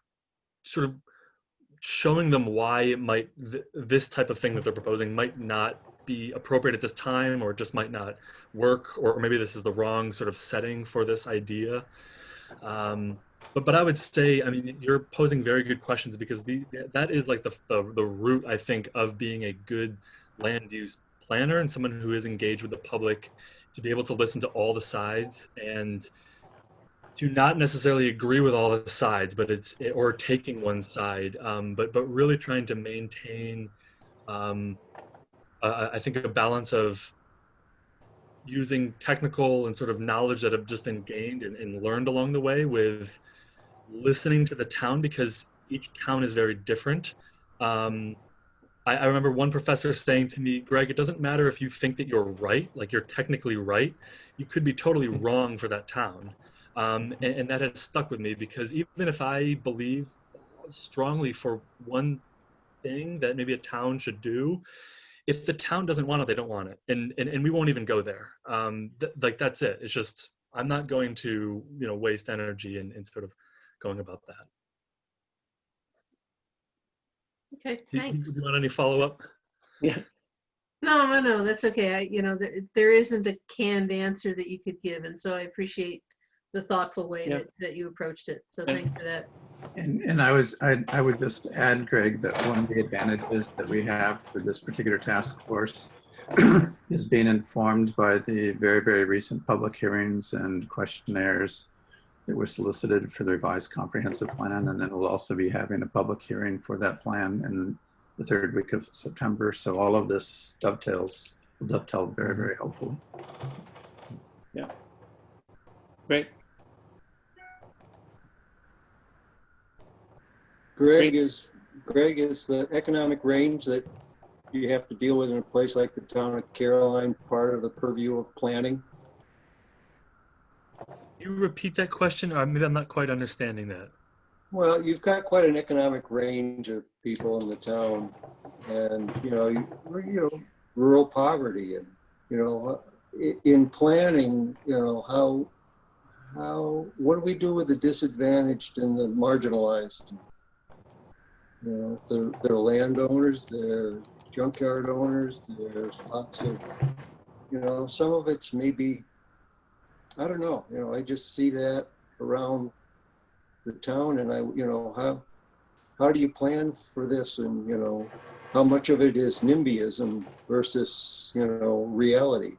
showing them why it might, this type of thing that they're proposing might not be appropriate at this time, or just might not work, or maybe this is the wrong sort of setting for this idea. But I would say, I mean, you're posing very good questions, because that is like the root, I think, of being a good land use planner and someone who is engaged with the public, to be able to listen to all the sides and to not necessarily agree with all the sides, but or taking one side, but really trying to maintain, I think, a balance of using technical and sort of knowledge that have just been gained and learned along the way, with listening to the town, because each town is very different. I remember one professor saying to me, Greg, it doesn't matter if you think that you're right, like you're technically right, you could be totally wrong for that town. And that has stuck with me, because even if I believe strongly for one thing that maybe a town should do, if the town doesn't want it, they don't want it. And we won't even go there. Like, that's it. It's just, I'm not going to, you know, waste energy in sort of going about that. Okay, thanks. Do you want any follow-up? Yeah. No, that's okay. You know, there isn't a canned answer that you could give, and so I appreciate the thoughtful way that you approached it. So thanks for that. And I would just add, Greg, that one of the advantages that we have for this particular task force is being informed by the very, very recent public hearings and questionnaires that were solicited for the revised comprehensive plan. And then we'll also be having a public hearing for that plan in the 3rd week of September. So all of this will dovetail very, very helpfully. Yeah. Great. Greg, is the economic range that you have to deal with in a place like the town of Caroline, part of the purview of planning? You repeat that question, or maybe I'm not quite understanding that. Well, you've got quite an economic range of people in the town, and rural poverty, and in planning, what do we do with the disadvantaged and the marginalized? They're landowners, they're junkyard owners. There's lots of, some of it's maybe, I don't know. I just see that around the town, and how do you plan for this, and how much of it is NIMBYism versus reality?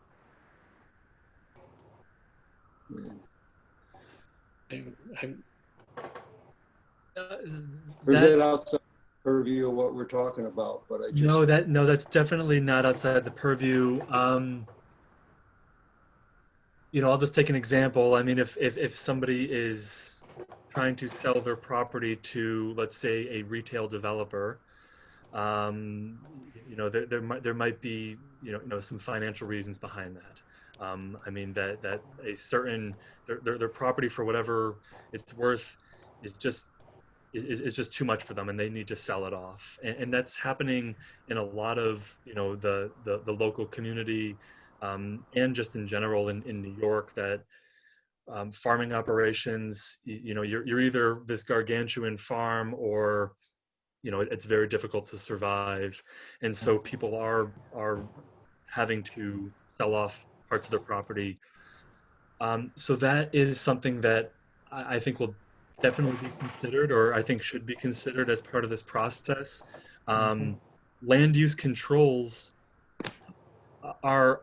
Or is that outside the purview of what we're talking about? But I just no, that's definitely not outside the purview. I'll just take an example. I mean, if somebody is trying to sell their property to, let's say, a retail developer, there might be some financial reasons behind that. I mean that a certain their property, for whatever it's worth, is just too much for them, and they need to sell it off. And that's happening in a lot of the local community, and just in general in New York, that farming operations, you're either this gargantuan farm, or it's very difficult to survive, and so people are having to sell off parts of their property. So that is something that I think will definitely be considered, or I think should be considered as part of this process. Land use controls are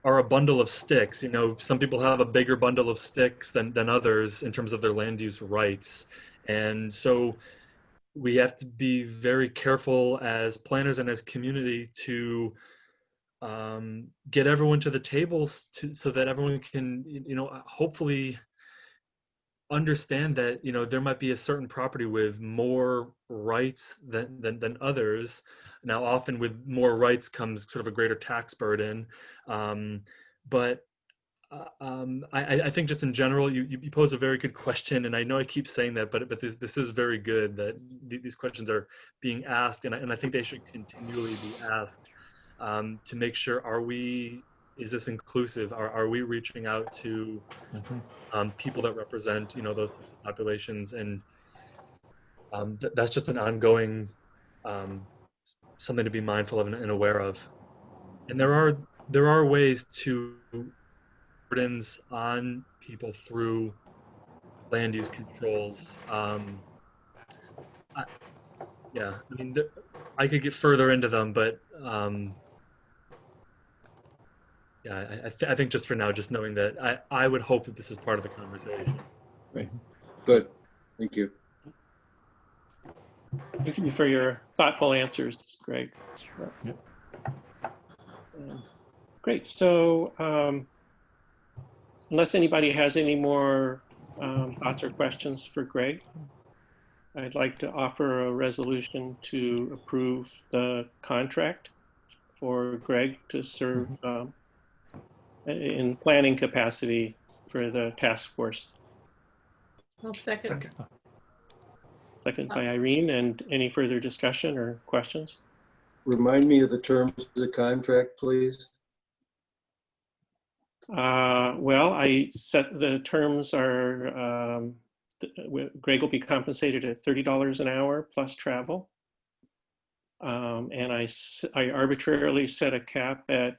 a bundle of sticks. Some people have a bigger bundle of sticks than others in terms of their land use rights, and so we have to be very careful as planners and as community to get everyone to the tables so that everyone can, hopefully understand that, there might be a certain property with more rights than others. Now, often with more rights comes sort of a greater tax burden. But I think just in general, you pose a very good question, and I know I keep saying that, but this is very good that these questions are being asked, and I think they should continually be asked, to make sure, is this inclusive? Are we reaching out to people that represent those types of populations? And that's just an ongoing something to be mindful of and aware of. And there are ways to burdens on people through land use controls. I could get further into them, but I think just for now, just knowing that I would hope that this is part of the conversation. Right. Good. Thank you. Thank you for your thoughtful answers, Greg. Yep. Great. So unless anybody has any more thoughts or questions for Greg, I'd like to offer a resolution to approve the contract for Greg to serve in planning capacity for the task force. I'll second. Second by Irene. And any further discussion or questions? Remind me of the terms of the contract, please. Well, I set the terms are, Greg will be compensated at $30 an hour plus travel. And I arbitrarily set a cap at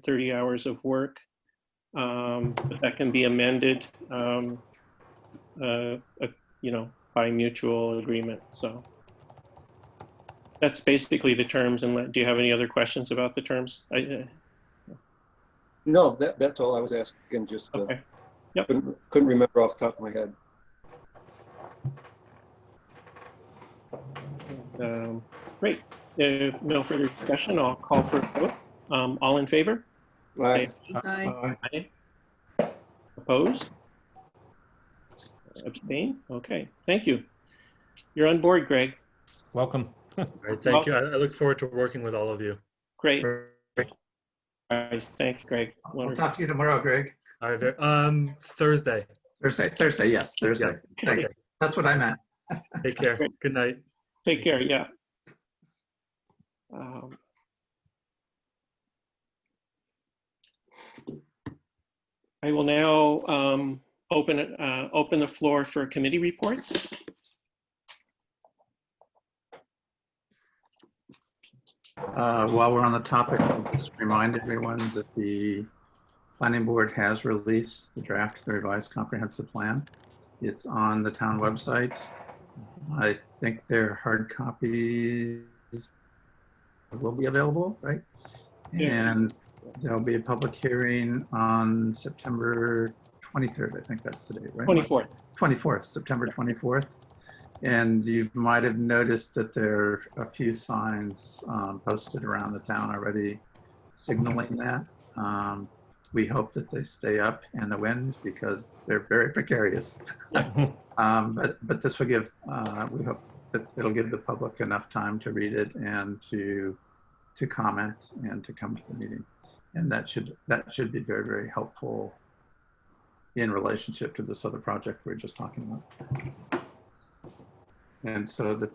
30 hours of work. But that can be amended, by mutual agreement. So that's basically the terms. And do you have any other questions about the terms? No, that's all I was asking. Just okay. Yep. Couldn't remember off the top of my head. Great. If no further discussion, I'll call for a vote. All in favor? Aye. Aye. Aye. Opposed? Abstain? Okay. Thank you. You're on board, Greg. Welcome. All right, thank you. I look forward to working with all of you. Great. Nice. Thanks, Greg. We'll talk to you tomorrow, Greg. All right, Thursday. Thursday, yes, Thursday. Yeah. Thanks. Okay. That's what I meant. Take care. Great. Good night. Take care. Yeah. I will now open the floor for committee reports. While we're on the topic, I'll just remind everyone that the Planning Board has released the draft of the revised comprehensive plan. It's on the town website. I think their hard copies will be available, right? Yeah. And there'll be a public hearing on September 23rd. I think that's the date, right? 24th. 24th, September 24th. And you might have noticed that there are a few signs posted around the town already signaling that. We hope that they stay up in the wind because they're very precarious. But this will give, we hope that it'll give the public enough time to read it and to comment and to come to the meeting. And that should be very, very helpful in relationship to this other project we were just talking about. And so that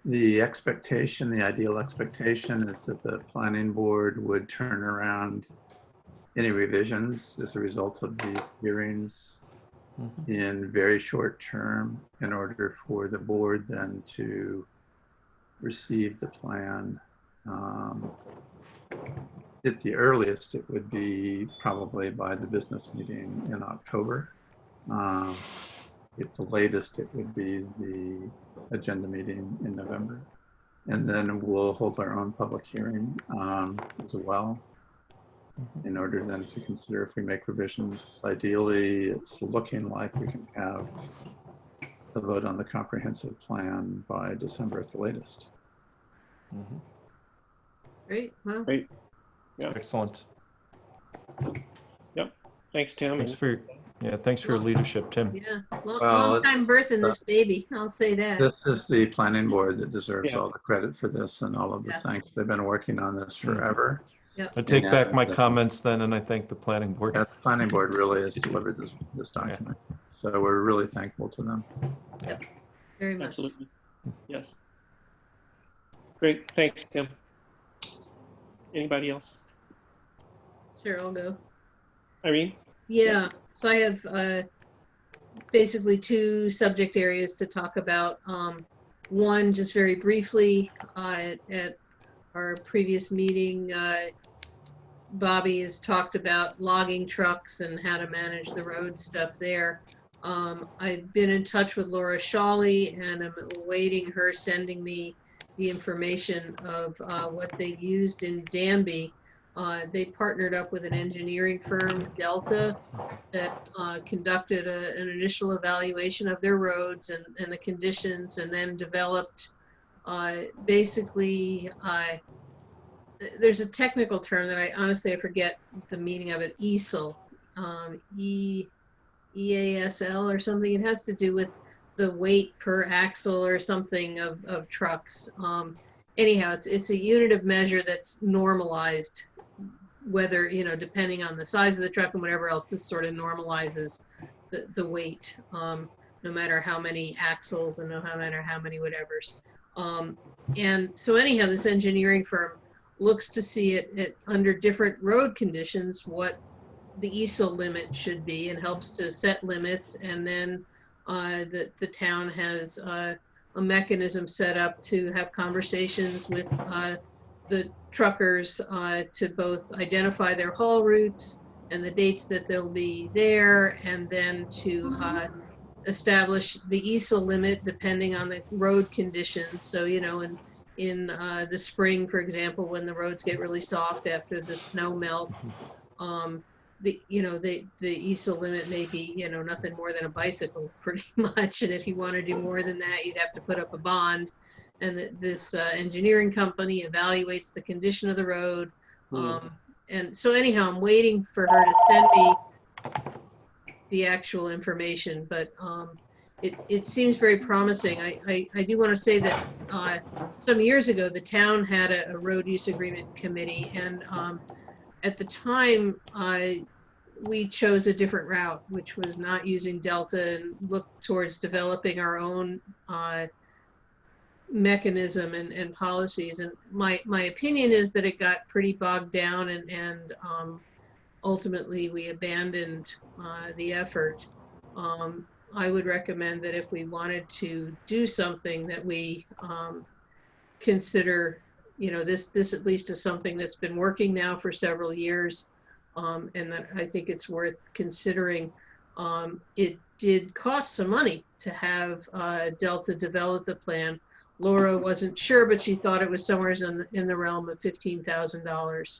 the expectation, the ideal expectation is that the planning board would turn around any revisions as a result of the hearings in very short term in order for the board then to receive the plan. At the earliest, it would be probably by the business meeting in October. At the latest, it would be the agenda meeting in November. And then we'll hold our own public hearing as well in order then to consider if we make revisions. Ideally, it's looking like we can have the vote on the comprehensive plan by December at the latest. Great. Well, Great. Yeah. Excellent. Yep. Thanks, Tim. Thanks for your leadership, Tim. yeah. Well, Long time birthing this baby. I'll say that. This is the planning board that deserves Yeah. all the credit for this and all of the Yeah. thanks. They've been working on this forever. I take back my And, comments then, and I thank the planning board. The planning board really has delivered this document. So we're really thankful to them. Yep. Very much. Absolutely. Yes. Great. Thanks, Tim. Anybody else? Sure, I'll go. Irene? Yeah, so I have basically two subject areas to talk about. One, just very briefly, at our previous meeting, Bobby has talked about logging trucks and how to manage the road stuff there. I've been in touch with Laura Shawley and I'm awaiting her sending me the information of what they used in Danby. They partnered up with an engineering firm, Delta, that conducted an initial evaluation of their roads and the conditions, and then developed basically, there's a technical term that I honestly forget the meaning of it, EASL, EASL or something. It has to do with the weight per axle or something of trucks. Anyhow, it's a unit of measure that's normalized, whether, depending on the size of the truck and whatever else, this sort of normalizes the weight, no matter how many axles and no matter how many whatevers. And so anyhow, this engineering firm looks to see it under different road conditions, what the EASL limit should be, and helps to set limits. And then the town has a mechanism set up to have conversations with the truckers to both identify their haul routes and the dates that they'll be there, and then to establish the EASL limit depending on the road conditions. So, in the spring, for example, when the roads get really soft after the snow melt, the EASL limit may be, nothing more than a bicycle pretty much. And if you want to do more than that, you'd have to put up a bond. And this engineering company evaluates the condition of the road. And so anyhow, I'm waiting for her to send me the actual information. But it seems very promising. I do want to say that some years ago, the town had a road use agreement committee, and at the time, we chose a different route, which was not using Delta, and looked towards developing our own mechanism and policies. And my opinion is that it got pretty bogged down, and ultimately we abandoned the effort. I would recommend that if we wanted to do something, that we consider, this at least is something that's been working now for several years, and that I think it's worth considering. It did cost some money to have Delta develop the plan. Laura wasn't sure, but she thought it was somewhere in the realm of $15,000.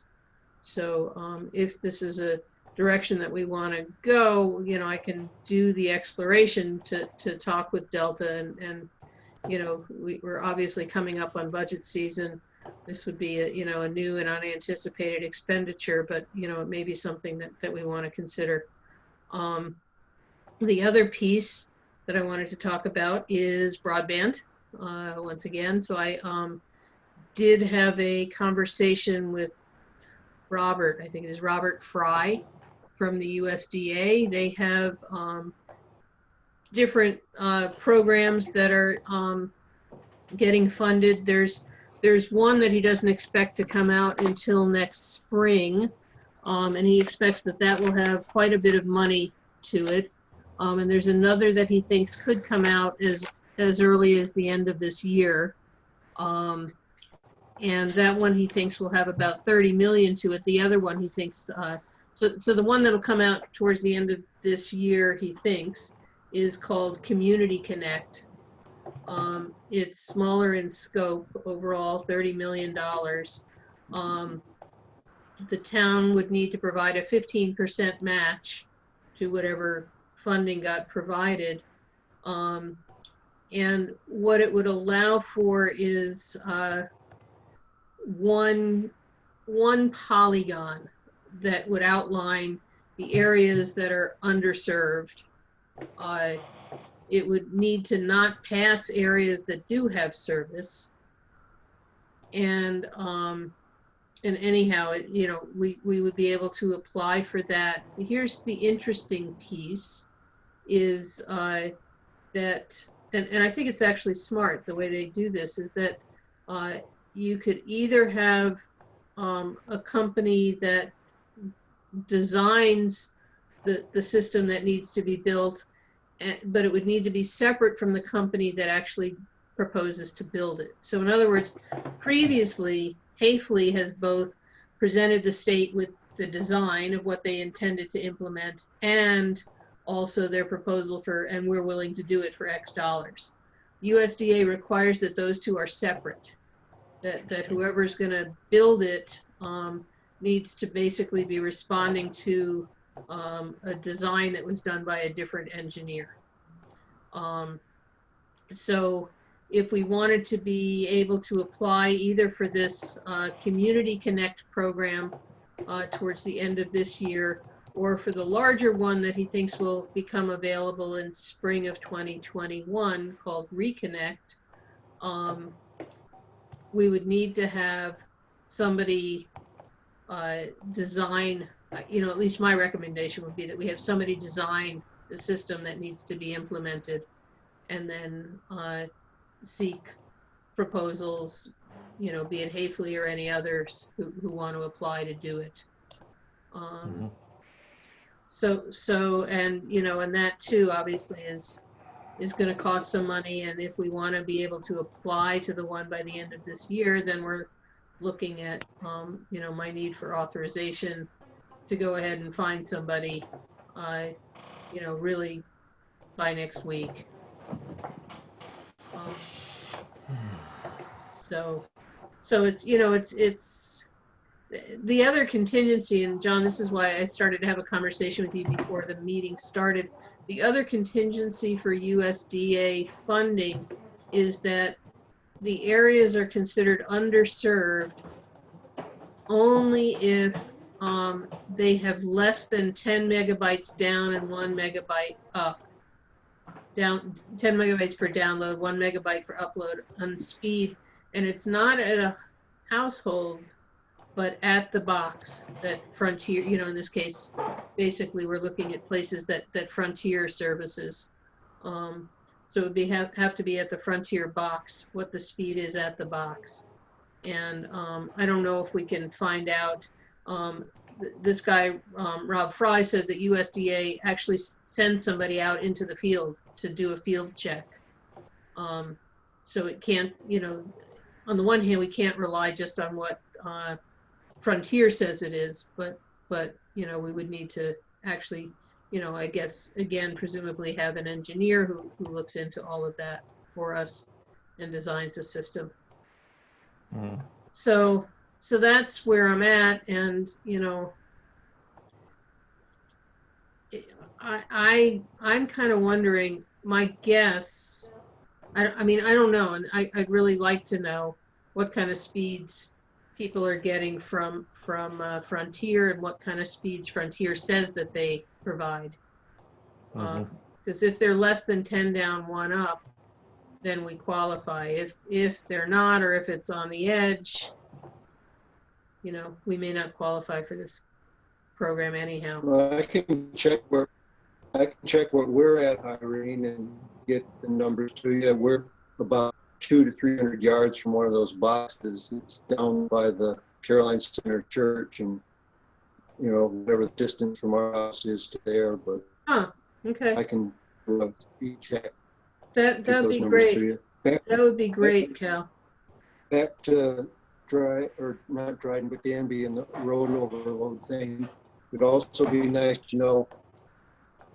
So if this is a direction that we want to go, I can do the exploration to talk with Delta, and we're obviously coming up on budget season. This would be a new and unanticipated expenditure, but it may be something that we want to consider. The other piece that I wanted to talk about is broadband, once again. So I did have a conversation with Robert, I think it is Robert Fry from the USDA. They have different programs that are getting funded. There's one that he doesn't expect to come out until next spring, and he expects that will have quite a bit of money to it. And there's another that he thinks could come out as early as the end of this year. And that one he thinks will have about 30 million to it. The other one he thinks, so the one that'll come out towards the end of this year, he thinks, is called Community Connect. It's smaller in scope, overall $30 million. The town would need to provide a 15% match to whatever funding got provided. And what it would allow for is one polygon that would outline the areas that are underserved. It would need to not pass areas that do have service. And anyhow, we would be able to apply for that. Here's the interesting piece is that, and I think it's actually smart the way they do this, is that you could either have a company that designs the system that needs to be built, but it would need to be separate from the company that actually proposes to build it. So in other words, previously, Hayfley has both presented the state with the design of what they intended to implement and also their proposal for, and we're willing to do it for X dollars. USDA requires that those two are separate, that whoever's going to build it needs to basically be responding to a design that was done by a different engineer. So if we wanted to be able to apply either for this Community Connect program towards the end of this year, or for the larger one that he thinks will become available in spring of 2021 called Reconnect, we would need to have somebody design, at least my recommendation would be that we have somebody design the system that needs to be implemented, and then seek proposals, be it Hayfley or any others who want to apply to do it. So, and that too obviously is going to cost some money. And if we want to be able to apply to the one by the end of this year, then we're looking at, my need for authorization to go ahead and find somebody, really by next week. So it's, it's the other contingency, and John, this is why I started to have a conversation with you before the meeting started. The other contingency for USDA funding is that the areas are considered underserved only if they have less than 10 megabytes down and 1 megabyte up. 10 megabytes for download, 1 megabyte for upload on speed. And it's not at a household, but at the box that Frontier, you know, in this case, basically we're looking at places that Frontier services. So it would be have to be at the Frontier box, what the speed is at the box. And I don't know if we can find out. This guy, Rob Fry, said that USDA actually sends somebody out into the field to do a field check. So it can't, you know, on the one hand, we can't rely just on what Frontier says it is, but you know, we would need to actually, you know, I guess, again, presumably have an engineer who looks into all of that for us and designs a system. Mm. So that's where I'm at. And, you know, I'm kind of wondering, my guess, I mean, I don't know. And I'd really like to know what kind of speeds people are getting from Frontier and what kind of speeds Frontier says that they provide. Because if they're less than 10 down, 1 up, then we qualify. If they're not, or if it's on the edge, you know, we may not qualify for this program anyhow. Well, I can check where we're at, Irene, and get the numbers to you. We're about 200 to 300 yards from one of those boxes. It's down by the Caroline Center Church, and you know, whatever the distance from our house is to there. But okay, I can check. That'd be great. That would be great, Cal. Back to not Dryden, but Danby and the road overload thing. It'd also be nice to know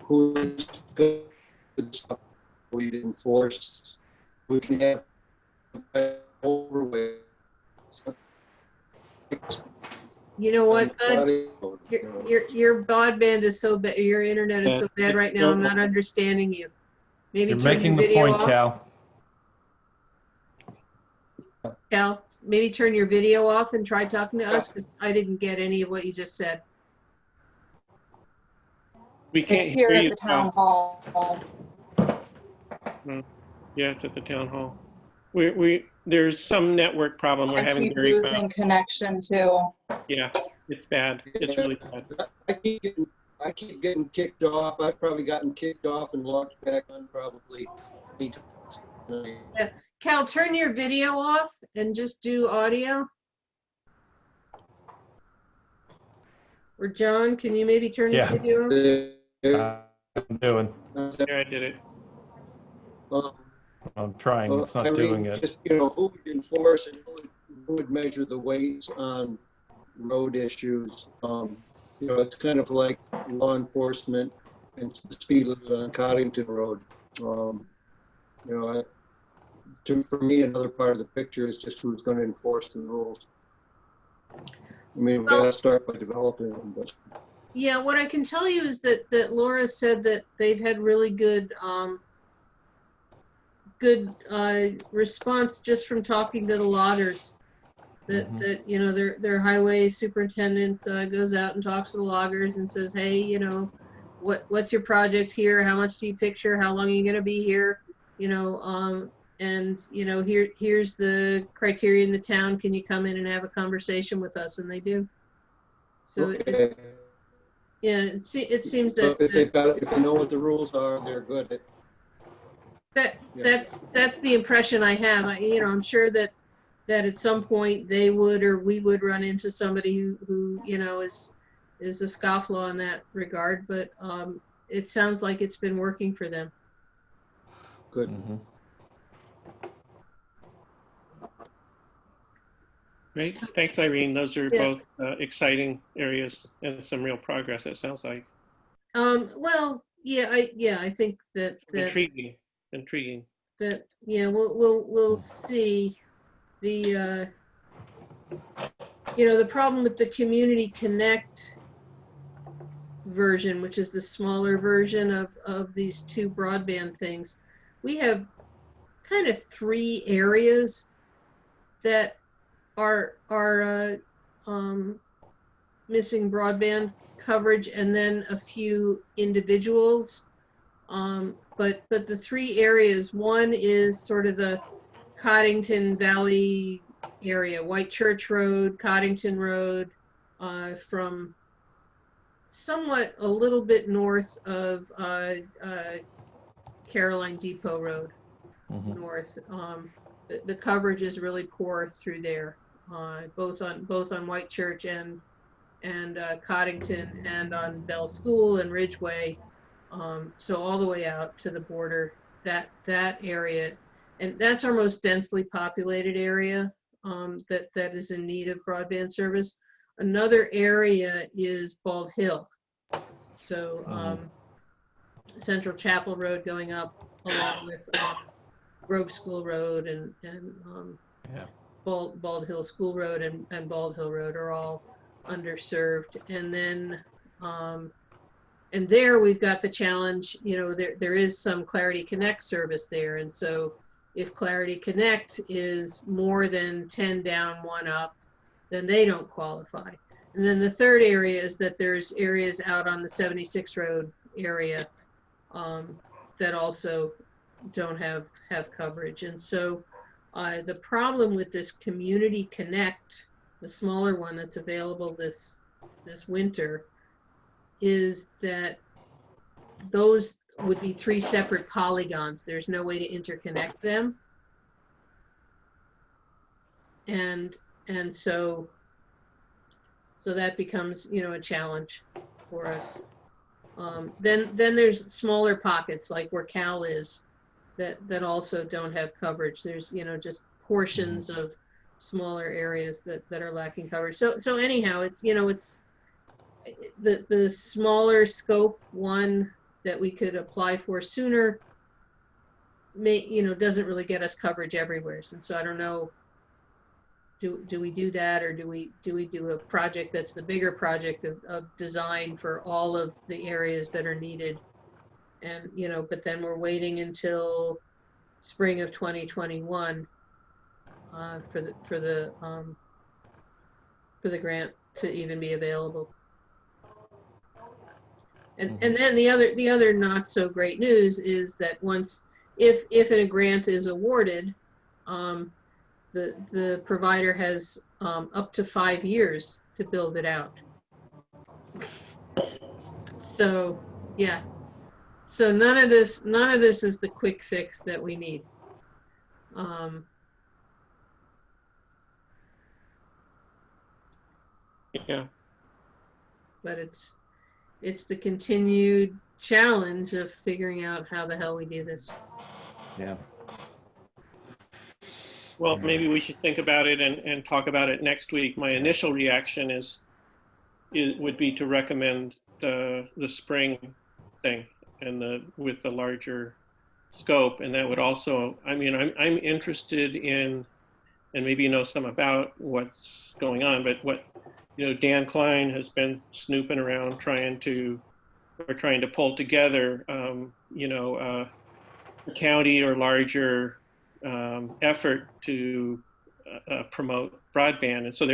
who's good stuff we enforce. We can have overweight. You know what, bud? Your broadband is so bad. Your internet is so bad right now. I'm not understanding you. Maybe You're turn making your the video point, off. Cal, maybe turn your video off and try talking to us, because I didn't get any of what you just said. We can't It's here hear at you, the town hall. Yeah, it's at the town hall. There's some network problem we're I having. keep losing connection too. Yeah, it's bad. It's really bad. I keep getting kicked off. I've probably gotten kicked off and logged back on probably 8 times. Yeah. Cal, turn your video off and just do audio. Or John, can you maybe turn his video off? I'm doing. Yeah, I did it. I'm trying. It's not doing it. Just, you know, who would enforce and who would measure the weights on road issues? You know, it's kind of like law enforcement and the speed limit on Coddington Road. You know, for me, another part of the picture is just who's going to enforce the rules. I mean, we got to start by developing them. But. Yeah, what I can tell you is that Laura said that they've had really good response just from talking to the loggers. That you know, their highway superintendent goes out and talks to the loggers and says, hey, you know, what's your project here? How much do you picture? How long are you going to be here? You know, and you know, here's the criteria in the town. Can you come in and have a conversation with us? And they do. So okay. it seems so that if they know what the rules are, they're good. That's the impression I have. You know, I'm sure that at some point they would, or we would, run into somebody who you know is a scofflaw in that regard. But it sounds like it's been working for them. Good. Great. Thanks, Irene. Those are both exciting areas and some real progress, it sounds like. Well, I think that intriguing. That we'll see. The you know, the problem with the Community Connect version, which is the smaller version of these 2 broadband things, we have kind of 3 areas that are missing broadband coverage, and then a few individuals. but the three areas, one is sort of the Coddington Valley area, White Church Road, Coddington Road, from somewhat a little bit north of Caroline Depot Road, north. The coverage is really poor through there, both on White Church and Coddington, and on Bell School and Ridgeway. So all the way out to the border, that area, and that's our most densely populated area, that is in need of broadband service. Another area is Bald Hill. So Central Chapel Road going up along with Grove School Road and Bald Hill School Road and Bald Hill Road are all underserved. And then and there we've got the challenge, there is some Clarity Connect service there. And so if Clarity Connect is more than 10 down, 1 up, then they don't qualify. And then the third area is that there's areas out on the 76 Road area that also don't have coverage. And so the problem with this Community Connect, the smaller one that's available this winter, is that those would be 3 separate polygons. There's no way to interconnect them. And so that becomes, a challenge for us. Then there's smaller pockets like where Cal is that also don't have coverage. There's, just portions of smaller areas that are lacking coverage. So anyhow, it's, it's the smaller scope one that we could apply for sooner doesn't really get us coverage everywhere. And so I don't know, do we do that, or do we do a project that's the bigger project of design for all of the areas that are needed? And, but then we're waiting until spring of 2021 for the grant to even be available. And then the other not so great news is that if a grant is awarded, the provider has up to 5 years to build it out. So yeah, so none of this is the quick fix that we need. Yeah. But it's the continued challenge of figuring out how the hell we do this. Yeah. Well, maybe we should think about it and talk about it next week. My initial reaction would be to recommend the spring thing and with the larger scope. And that would also, I'm interested in, and maybe some about what's going on, but what, Dan Klein has been snooping around trying to pull together, a county or larger effort to promote broadband. And so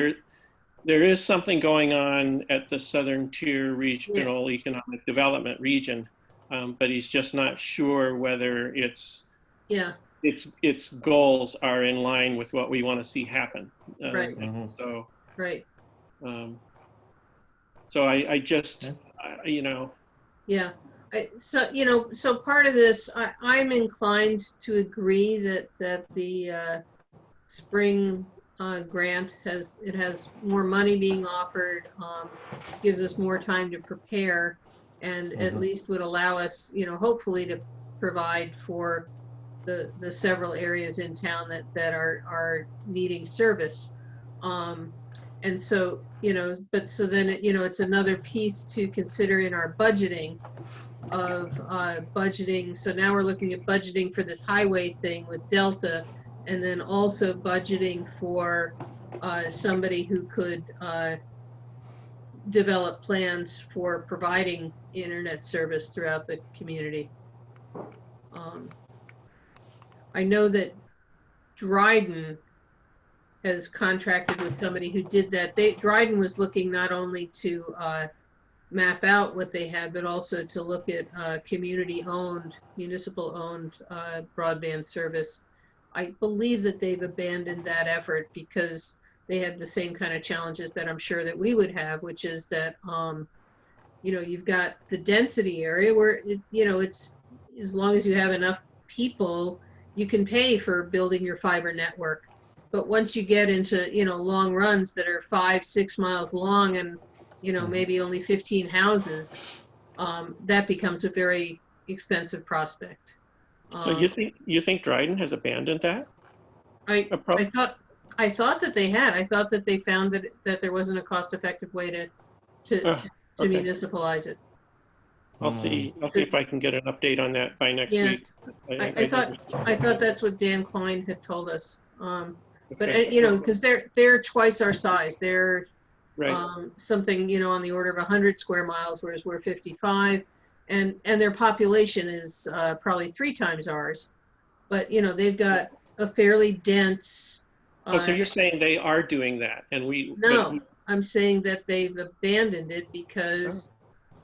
there is something going on at the Southern Tier Regional Economic Development Region, but he's just not sure whether its goals are in line with what we want to see happen. Right. So right. So I just, Yeah. So part of this, I'm inclined to agree that the spring grant has more money being offered, gives us more time to prepare, and at least would allow us, hopefully to provide for the several areas in town that are needing service. And so, but so then, it's another piece to consider in our budgeting of budgeting. So now we're looking at budgeting for this highway thing with Delta, and then also budgeting for somebody who could develop plans for providing internet service throughout the community. I know that Dryden has contracted with somebody who did that. Dryden was looking not only to map out what they had, but also to look at community-owned, municipal-owned broadband service. I believe that they've abandoned that effort because they had the same kind of challenges that I'm sure that we would have, which is that you've got the density area where it's as long as you have enough people, you can pay for building your fiber network. But once you get into long runs that are 5-6 miles long and maybe only 15 houses, that becomes a very expensive prospect. So you think Dryden has abandoned that? I thought that they had. I thought that they found that there wasn't a cost-effective way to Okay. municipalize it. I'll see if I can get an update on that by next Yeah. week. I thought that's what Dan Klein had told us. But Okay. because they're twice our size. They're Right. something on the order of 100 square miles, whereas we're 55, and their population is probably 3 times ours. But they've got a fairly dense. Oh, so you're saying they are doing that, and No, I'm saying that they've abandoned it because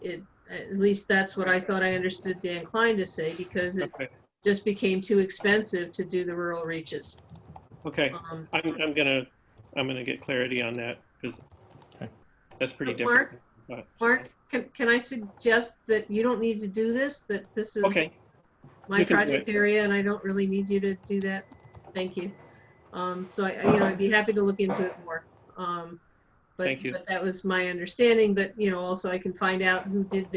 at least that's what I thought I understood Dan Klein to say, because it just became too expensive to do the rural reaches. Okay, I'm gonna get clarity on that because that's pretty different. Mark, can I suggest that you don't need to do this? That this is my project area, and I don't really need you to do that. Thank you. So I'd be happy to look into it more. But, Thank you. But that was my understanding. But also I can find out who did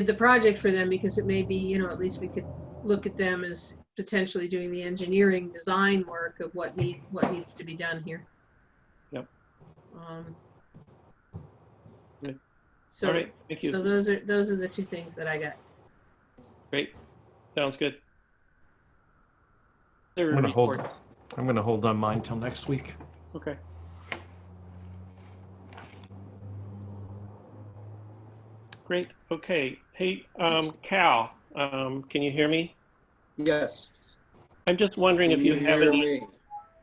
the project for them, because it may be at least we could look at them as potentially doing the engineering design work of what needs to be done here. Yep. So, all right, thank you. So those are the 2 things that I got. Great, sounds good. I'm gonna hold on mine till next week. Okay. Great. Okay. Hey, Cal, can you hear me? Yes. I'm just wondering if you have any.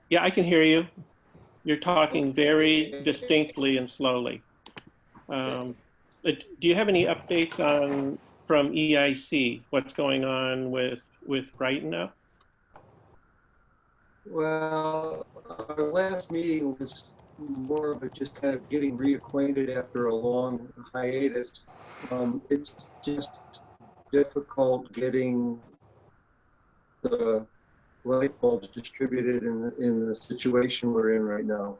Yeah, I can hear you. You're talking very distinctly and slowly. Do you have any updates from EIC? What's going on with Brighton now? Well, our last meeting was more of just kind of getting reacquainted after a long hiatus. It's just difficult getting the light bulbs distributed in the situation we're in right now.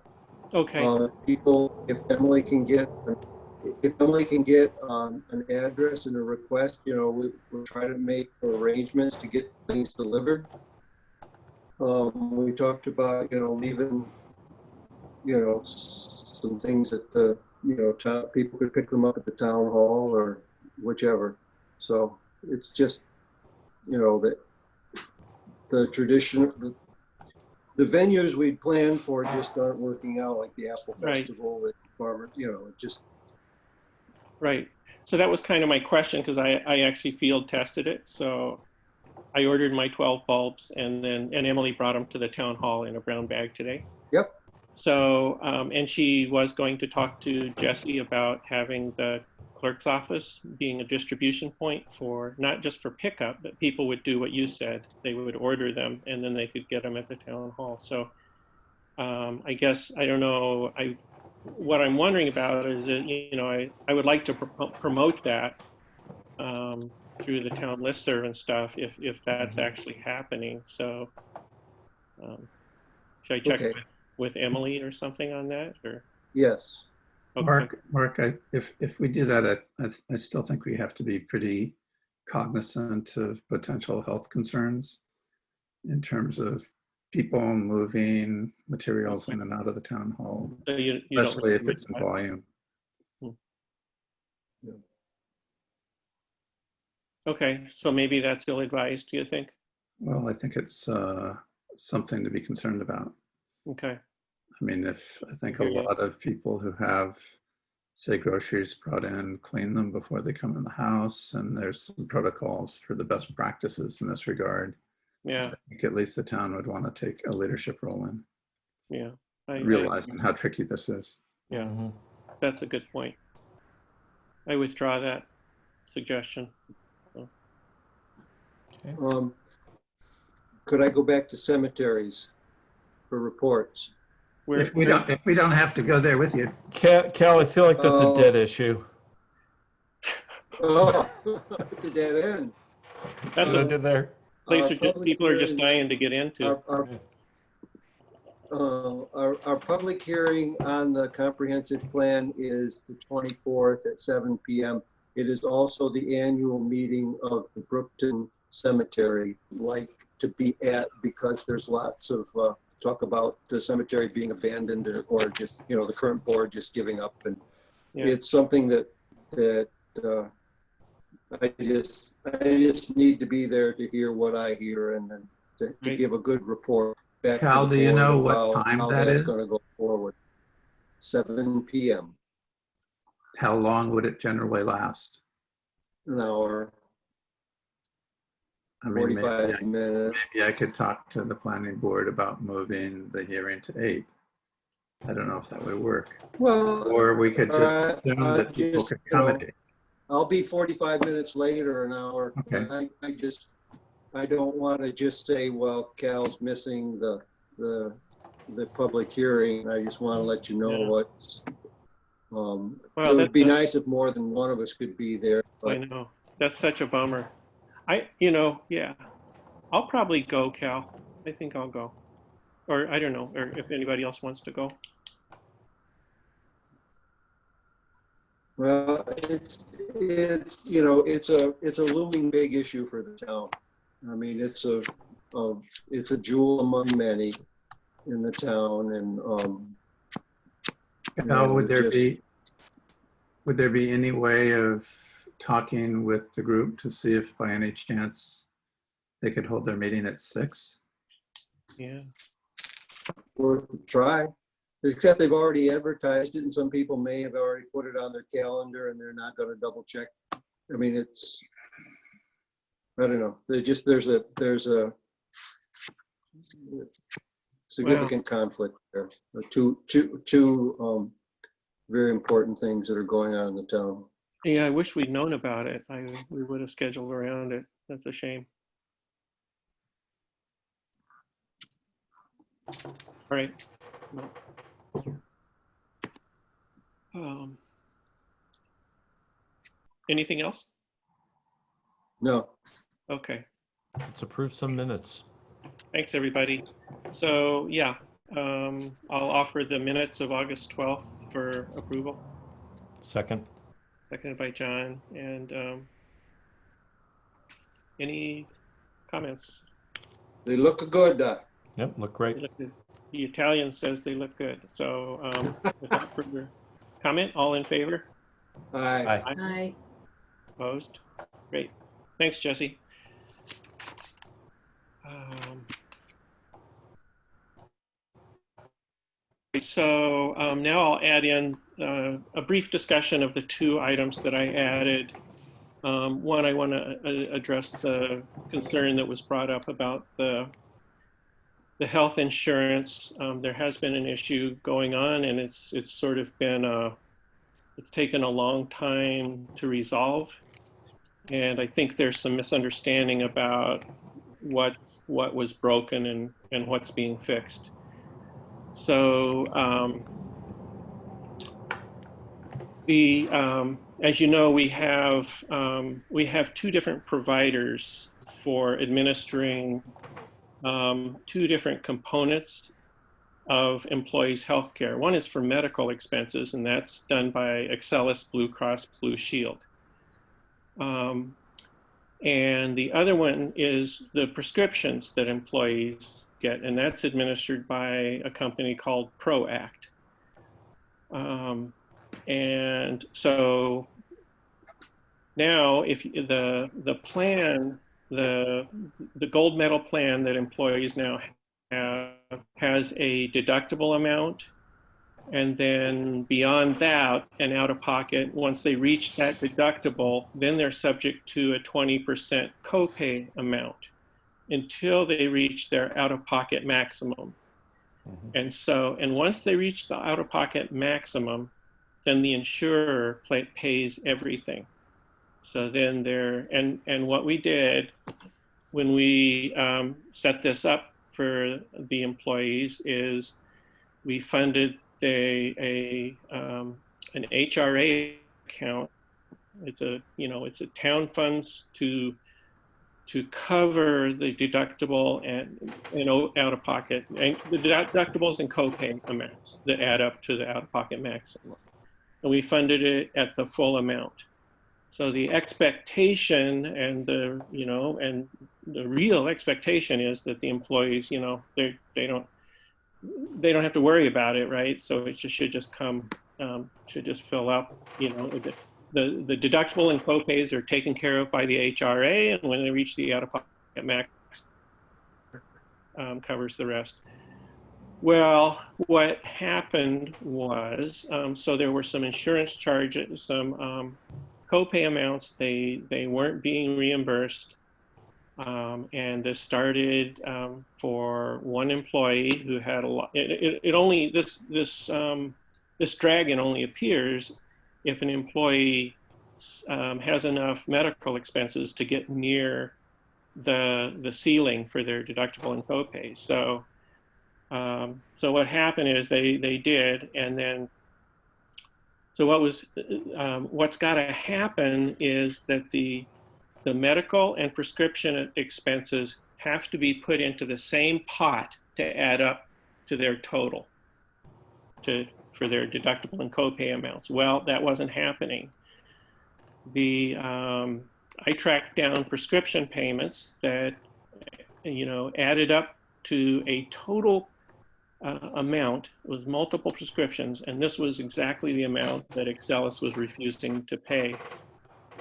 Okay. People, if Emily can get an address and a request, we'll try to make arrangements to get things delivered. We talked about, leaving, some things at the, people could pick them up at the town hall or whichever. So it's just, that the tradition, the venues we'd planned for just aren't working out, like the Apple Festival with farmers, it just. Right. So that was kind of my question, because I actually field tested it. So I ordered my 12 bulbs, and Emily brought them to the town hall in a brown bag today. Yep. So, and she was going to talk to Jesse about having the clerk's office being a distribution point for, not just for pickup, but people would do what you said. They would order them and then they could get them at the town hall. So I guess, I don't know, what I'm wondering about is that, I would like to promote that through the town listserv and stuff, if that's actually happening. So should I check with Emily or something on that, or? Yes. Okay. Mark, if we do that, I still think we have to be pretty cognizant of potential health concerns in terms of people moving materials in and out of the town hall, So you especially if it's in volume. Okay, so maybe that's ill-advised, do you think? Well, I think it's something to be concerned about. Okay. I mean, I think a lot of people who have, say, groceries brought in, clean them before they come in the house, and there's some protocols for the best practices in this regard. Yeah. I think at least the town would want to take a leadership role in. Yeah. Realizing how tricky this is. Yeah. that's a good point. I withdraw that suggestion. Could I go back to cemeteries for reports? If we don't have to go there with you. Cal, I feel like that's a dead issue. Oh, it's a dead end. That's what I a did there. place people are just dying to get into. Our public hearing on the comprehensive plan is the 24th at 7 p.m. It is also the annual meeting of the Brookton Cemetery, like to be at, because there's lots of talk about the cemetery being abandoned or just, you know, the current board just giving up. And it's something that I just need to be there to hear what I hear and then to give a good report back. Cal, to the do you board know about what time how that that's is? going to go forward? 7 p.m. How long would it generally last? An hour. I mean, 45 minutes. Maybe I could talk to the planning board about moving the hearing to 8. I don't know if that would work. Well, or we could just assume that people just, could you know, accommodate. I'll be 45 minutes later, an hour. Okay. I don't want to just say, well, Cal's missing the public hearing. I just want to let you know what's. Well, it would be nice if more than one of us could be there. But I know, that's such a bummer. I'll probably go, Cal. I think I'll go. Or I don't know, or if anybody else wants to go. Well, it's you know, it's a looming big issue for the town. I mean, it's a jewel among many in the town, and Cal, would there be any way of talking with the group to see if by any chance they could hold their meeting at 6? Yeah. Worth a try. Except they've already advertised it, and some people may have already put it on their calendar, and they're not going to double check. I mean, I don't know. There's a significant conflict there. Two very important things that are going on in the town. Yeah, I wish we'd known about it. We would have scheduled around it. That's a shame. All right. Anything else? No. Okay. Let's approve some minutes. Thanks, everybody. So yeah, I'll offer the minutes of August 12th for approval. Second. Seconded by John. And any comments? They look good. Yep, look great. The Italian says they look good. So without further comment, all in favor? Aye. Aye. Opposed? Great. Thanks, Jesse. So now I'll add in a brief discussion of the two items that I added. One, I want to address the concern that was brought up about the health insurance. There has been an issue going on, and it's sort of been it's taken a long time to resolve. And I think there's some misunderstanding about what was broken and what's being fixed. So as you know, we have two different providers for administering two different components of employees' health care. One is for medical expenses, and that's done by Excelis Blue Cross Blue Shield. And the other one is the prescriptions that employees get, and that's administered by a company called ProAct. And so now, if the plan, the gold medal plan that employees now have has a deductible amount, and then beyond that, an out-of-pocket. Once they reach that deductible, then they're subject to a 20% copay amount until they reach their out-of-pocket maximum. And once they reach the out-of-pocket maximum, then the insurer pays everything. So then and what we did when we set this up for the employees is we funded an HRA account. It's a town funds to cover the deductible and out of pocket, and the deductibles and copay amounts that add up to the out of pocket maximum. And we funded it at the full amount. So the expectation and the real expectation is that the employees, they don't have to worry about it, right? So it should just come, should just fill up. The deductible and copays are taken care of by the HRA, and when they reach the out-of-pocket max, covers the rest. Well, what happened was, so there were some insurance charges, some copay amounts, they weren't being reimbursed. And this started for one employee who had a lot. This dragon only appears if an employee has enough medical expenses to get near the ceiling for their deductible and copay. So what happened is they did, and then so what's got to happen is that the medical and prescription expenses have to be put into the same pot to add up to their total for their deductible and copay amounts. Well, that wasn't happening. I tracked down prescription payments that added up to a total amount with multiple prescriptions, and this was exactly the amount that Excelis was refusing to pay.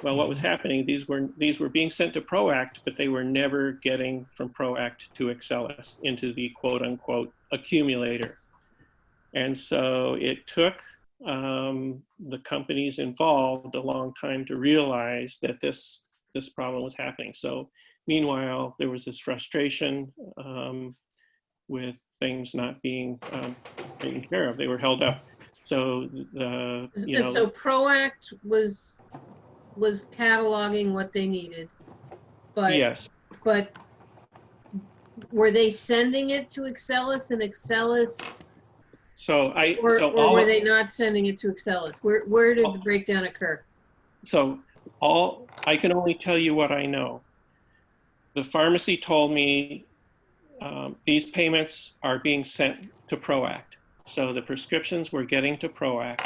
Well, what was happening, these were being sent to PROACT, but they were never getting from PROACT to Excelis into the quote unquote accumulator. And so it took the companies involved a long time to realize that this problem was happening. So meanwhile, there was this frustration with things not being taken care of. They were held up. So so PROACT was cataloging what they needed, but yes. But were they sending it to Excelis and Excelis? So or were they not sending it to Excelis? Where did the breakdown occur? So I can only tell you what I know. The pharmacy told me these payments are being sent to PROACT. So the prescriptions were getting to PROACT.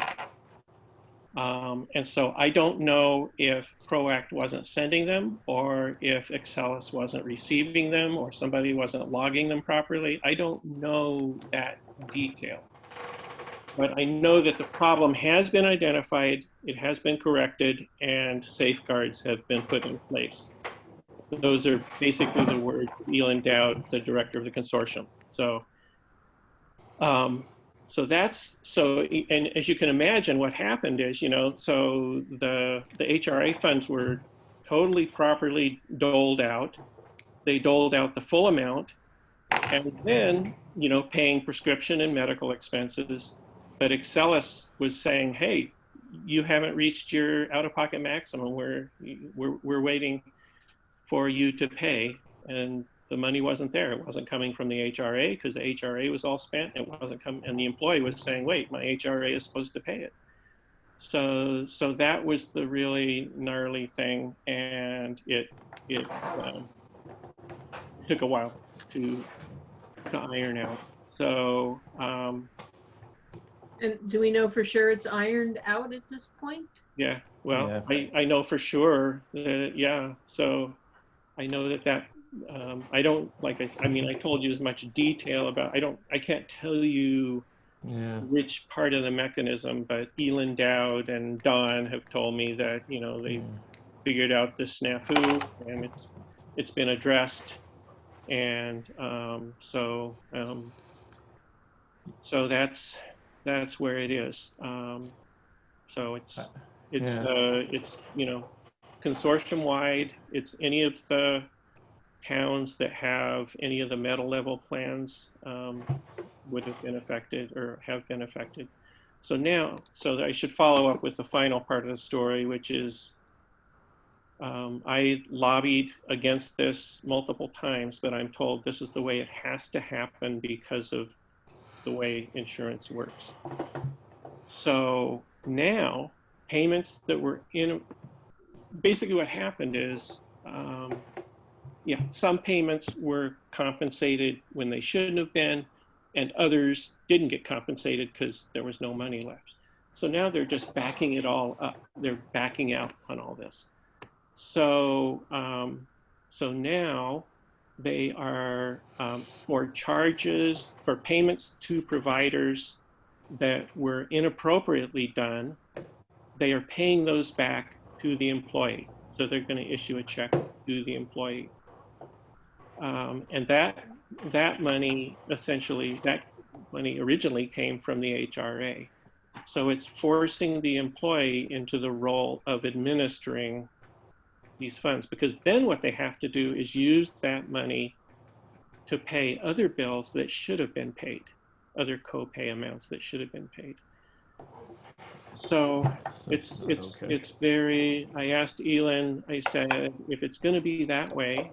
And so I don't know if PROACT wasn't sending them, or if Excelis wasn't receiving them, or somebody wasn't logging them properly. I don't know that detail. But I know that the problem has been identified, it has been corrected, and safeguards have been put in place. Those are basically the words of Elin Dowd, the director of the consortium. So, and as you can imagine, what happened is, so the HRA funds were totally properly doled out. They doled out the full amount, and then, paying prescription and medical expenses. But Excelis was saying, hey, you haven't reached your out-of-pocket maximum. We're waiting for you to pay. And the money wasn't there. It wasn't coming from the HRA because the HRA was all spent. It wasn't coming, and the employee was saying, wait, my HRA is supposed to pay it. So that was the really gnarly thing, and it took a while to iron out. So. And do we know for sure it's ironed out at this point? Yeah, well, Yeah. I know for sure that, yeah. So I know that I don't, I mean, I told you as much detail about, I can't tell you which part of the mechanism, but Elin Dowd and Don have told me that, they figured out the snafu, and it's been addressed. And so that's where it is. So it's consortium wide. It's any of the towns that have any of the metal level plans would have been affected or have been affected. So now, so I should follow up with the final part of the story, which is I lobbied against this multiple times, but I'm told this is the way it has to happen because of the way insurance works. So now payments that were in, basically what happened is, yeah, some payments were compensated when they shouldn't have been, and others didn't get compensated because there was no money left. So now they're just backing it all up. They're backing out on all this. So, so now they are for charges, for payments to providers that were inappropriately done, they are paying those back to the employee. So they're going to issue a check to the employee. And that money, essentially, that money originally came from the HRA. So it's forcing the employee into the role of administering these funds, because then what they have to do is use that money to pay other bills that should have been paid, other co-pay amounts that should have been paid. So it's very, I asked Elin, I said, if it's going to be that way,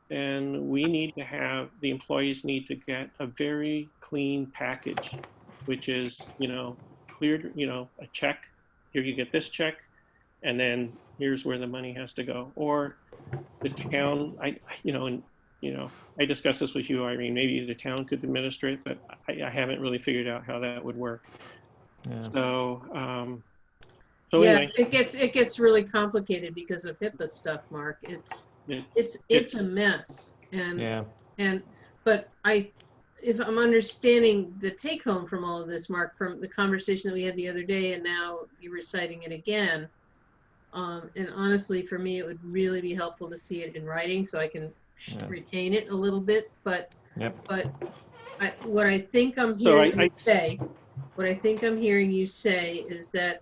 then we need to have, the employees need to get a very clean package, which is, you know, cleared, you know, a check, here you get this check, and then here's where the money has to go. Or the town, I discussed this with you, Irene, maybe the town could administer it, but I haven't really figured out how that would work. Yeah. So, yeah, anyway. it gets really complicated because of HIPAA stuff, Mark. It's a mess. But if I'm understanding the take home from all of this, Mark, from the conversation that we had the other day, and now you're reciting it again. And honestly, for me, it would really be helpful to see it in writing so I can retain it a little bit. But what I think I'm hearing you say is that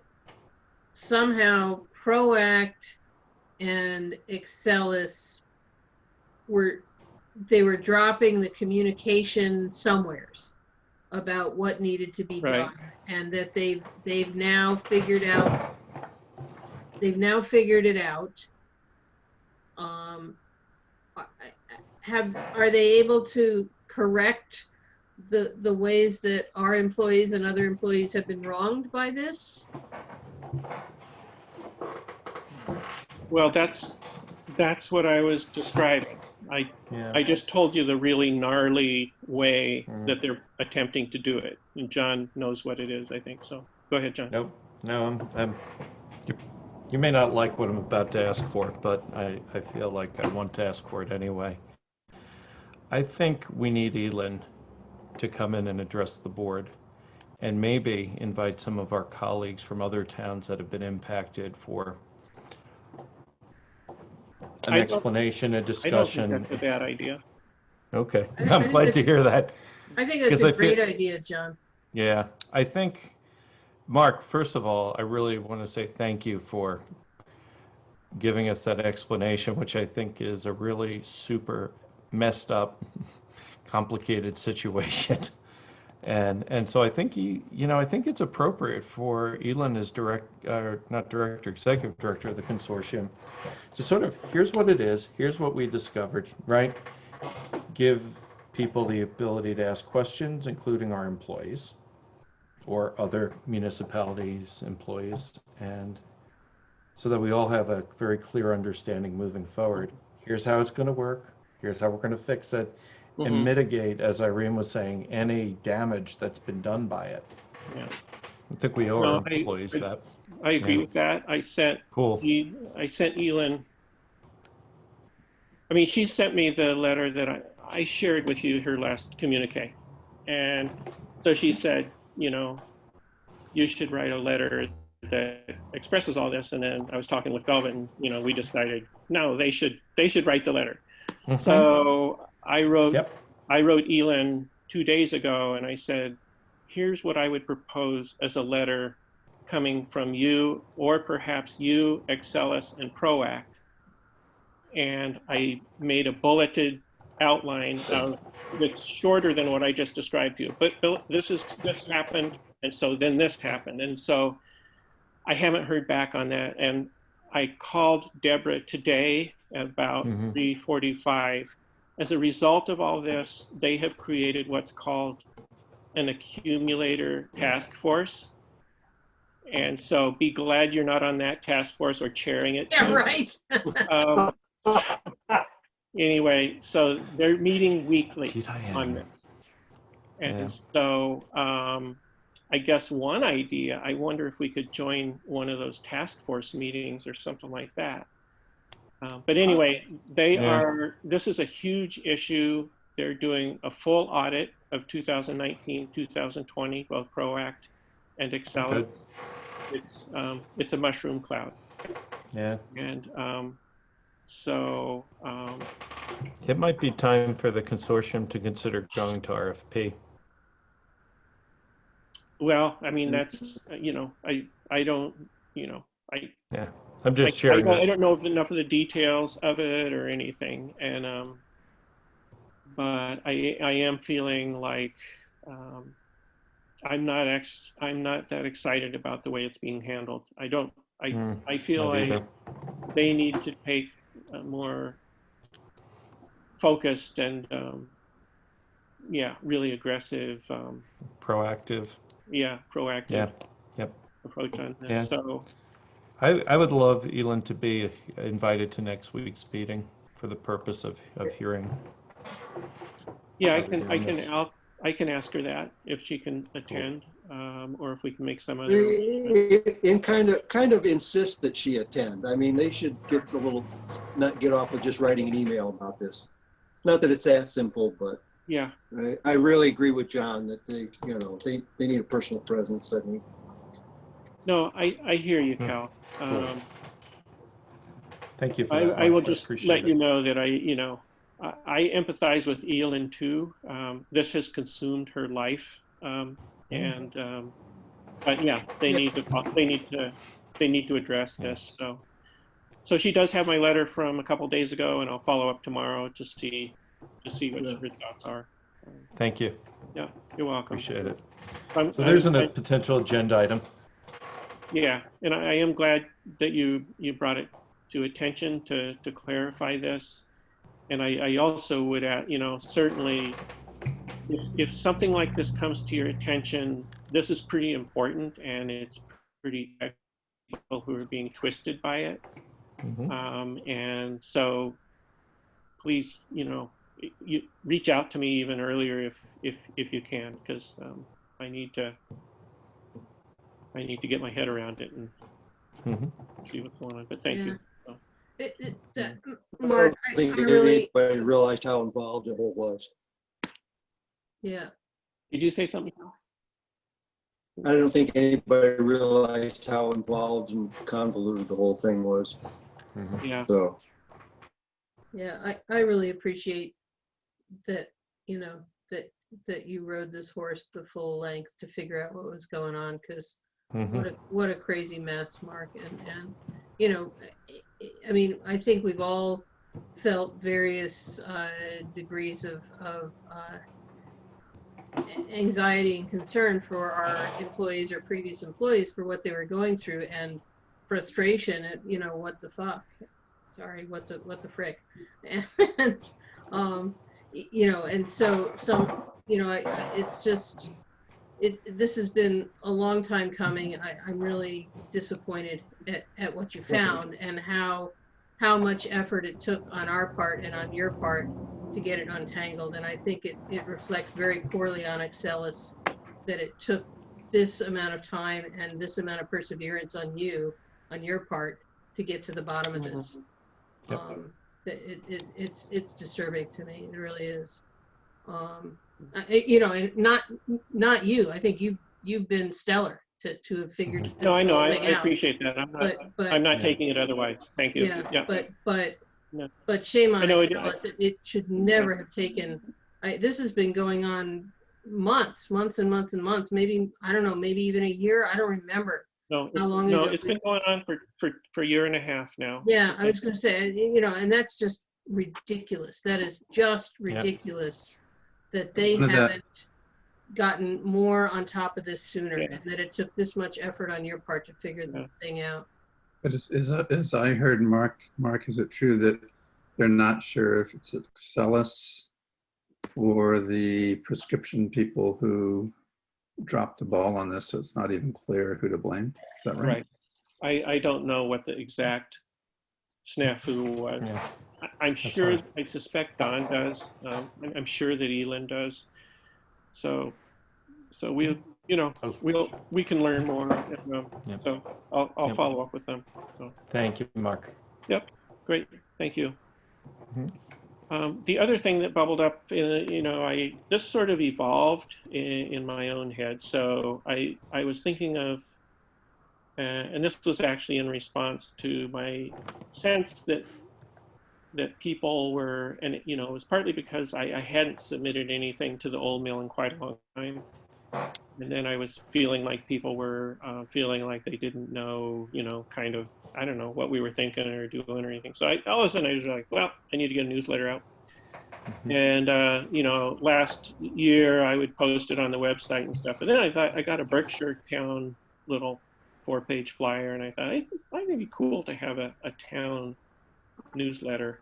somehow PROACT and Excelis were dropping the communication somewheres about what needed to be done, and that they've now figured it out. Are they able to correct the ways that our employees and other employees have been wronged by this? Well, that's what I was describing. I just told you the really gnarly way that they're attempting to do it, and John knows what it is, I think. So go ahead, John. No, you may not like what I'm about to ask for, but I feel like I want to ask for it anyway. I think we need Elin to come in and address the board, and maybe invite some of our colleagues from other towns that have been impacted for an explanation, a discussion. I don't think that's a bad idea. Okay, I'm glad to hear that. I think that's a great idea, John. Yeah, I think, Mark, first of all, I really want to say thank you for giving us that explanation, which I think is a really super messed up, complicated situation. And so I think I think it's appropriate for Elin as executive director of the consortium to sort of, here's what it is, here's what we discovered, right? Give people the ability to ask questions, including our employees or other municipalities' employees, and so that we all have a very clear understanding moving forward. Here's how it's going to work. Here's how we're going to fix it. And mitigate, as Irene was saying, any damage that's been done by it. Yeah. I think we owe our employees that. I agree with that. I sent Elin. I mean, she sent me the letter that I shared with you, her last communique. And so she said, you should write a letter that expresses all this. And then I was talking with Belvin, we decided, no, they should write the letter. So I wrote Elin 2 days ago, and I said, here's what I would propose as a letter coming from you, or perhaps you, Excelis, and PROACT. And I made a bulleted outline that's shorter than what I just described to you. But this happened, And so then this happened. And so I haven't heard back on that. And I called Deborah today at about 3:45. As a result of all this, they have created what's called an accumulator task force. And so be glad you're not on that task force or chairing it. Yeah, right. Anyway, so they're meeting weekly on this. And so I guess one idea, I wonder if we could join one of those task force meetings or something like that. But anyway, this is a huge issue. They're doing a full audit of 2019, 2020, both PROACT and Excellus. It's a mushroom cloud. Yeah. And so it might be time for the consortium to consider going to RFP. Well, I mean, that's, I don't, yeah, I'm just sharing. I don't know enough of the details of it or anything. And, but I am feeling like I'm not that excited about the way it's being handled. I feel like they need to take a more focused and really aggressive, proactive. Yeah, proactive. Yeah. Yep. Approach on this. Yeah. So I would love Elin to be invited to next week's meeting for the purpose of hearing. Yeah, I can ask her that if she can attend, or if we can make some other. And kind of insist that she attend. I mean, they should get not get off of just writing an email about this. Not that it's that simple, but yeah, I really agree with John that they need a personal presence. I mean, no, I hear you, Cal. Cool. Thank you for that. I will just let you know that I empathize with Elin too. This has consumed her life, but yeah, they need to address this. So she does have my letter from a couple days ago, and I'll follow up tomorrow to see what her thoughts are. Thank you. Yeah, you're welcome. Appreciate it. So there's a potential agenda item. Yeah, and I am glad that you brought it to attention to clarify this. And I also would add, certainly if something like this comes to your attention, this is pretty important, and it's pretty people who are being twisted by it. And so please, you reach out to me even earlier if you can, because I need to get my head around it and see what's going on. But thank you. Mark, I don't think anybody realized how involved it all was. Yeah. Did you say something? I don't think anybody realized how involved and convoluted the whole thing was. Yeah. So. Yeah, I really appreciate that, that you rode this horse the full length to figure out what was going on, because what a crazy mess, Mark. And I mean, I think we've all felt various degrees of anxiety and concern for our employees or previous employees for what they were going through, and frustration at, what the fuck. Sorry, what the frick. And and so it's just, this has been a long time coming. I'm really disappointed at what you found, and how much effort it took on our part and on your part to get it untangled. And I think it reflects very poorly on Excellus that it took this amount of time and this amount of perseverance on your part to get to the bottom of this. It's disturbing to me. It really is. And not you. I think you've been stellar to have figured this I know. whole I thing out. appreciate that. I'm not taking it otherwise. Thank you. Yeah. But shame on Excellus. It should never have taken. This has been going on months and months and months. Maybe, I don't know. Maybe even a year. I don't remember. How long ago? It's been going on for a year and a half now. Yeah, I was going to say, and that's just ridiculous. That is just ridiculous that they haven't gotten more on top of this sooner, Yeah. and that it took this much effort on your part to figure Yeah. the thing out. But as I heard Mark, is it true that they're not sure if it's Excellus or the prescription people who dropped the ball on this, so it's not even clear who to blame? Is that right? Right. I don't know what the exact snafu was. Yeah. I'm sure, hard. I suspect Don does. I'm sure that Elin does. So we, we can learn more. Yep. So I'll Yep. follow up with them. So Thank you, Mark. yep, great, thank you. Mhm. The other thing that bubbled up, I just sort of evolved in my own head. So I was thinking of, and this was actually in response to my sense that people were, and it was partly because I hadn't submitted anything to the old mill in quite a long time. And then I was feeling like people were feeling like they didn't know, kind of, I don't know, what we were thinking or doing or anything. So all of a sudden I was like, well, I need to get a newsletter out. And, last year I would post it on the website and stuff. But then I thought I got a Berkshire town little 4-page flyer, and I thought it might be cool to have a town newsletter.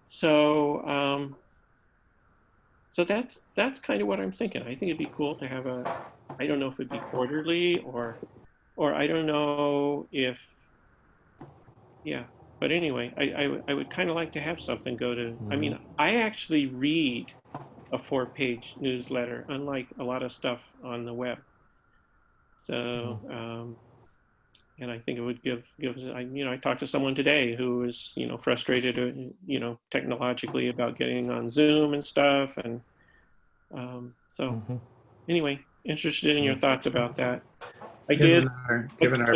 So, so that's kind of what I'm thinking. I think it'd be cool to have I don't know if it'd be quarterly or I don't know if, yeah. But anyway, I would kind of like to have something go to, I mean, I actually read a 4-page newsletter, unlike a lot of stuff on the web. So, and I think it would give I talked to someone today who was, frustrated, technologically about getting on Zoom and stuff. And so anyway, interested in your thoughts about that. Given our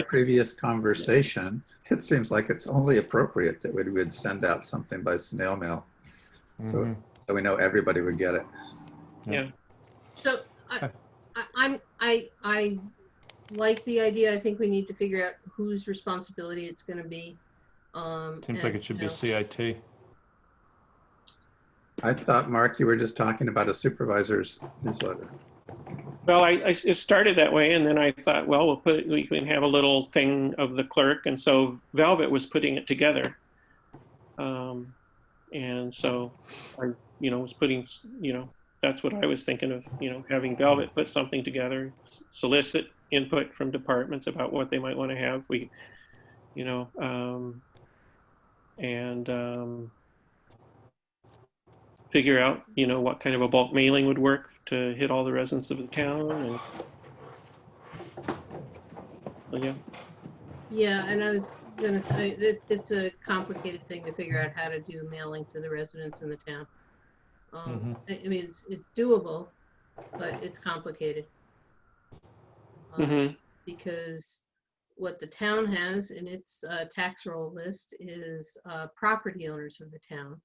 previous conversation, it seems like it's only appropriate that we would send out something by snail mail, so we know everybody would get it. Yeah. So I like the idea. I think we need to figure out whose responsibility it's going to be. Seems like it should be CIT. I thought, Mark, you were just talking about a supervisor's newsletter. Well, it started that way, and then I thought, well, we can have a little thing of the clerk, and so Velvet was putting it together, and so I, was putting, that's what I was thinking of, having Velvet put something together, solicit input from departments about what they might want to have. And figure out, what kind of a bulk mailing would work to hit all the residents of the town. And yeah. Yeah, and I was gonna say it's a complicated thing to figure out how to do mailing to the residents in the town. I mean, it's doable, but it's complicated. Because what the town has in its tax roll list is property owners of the town.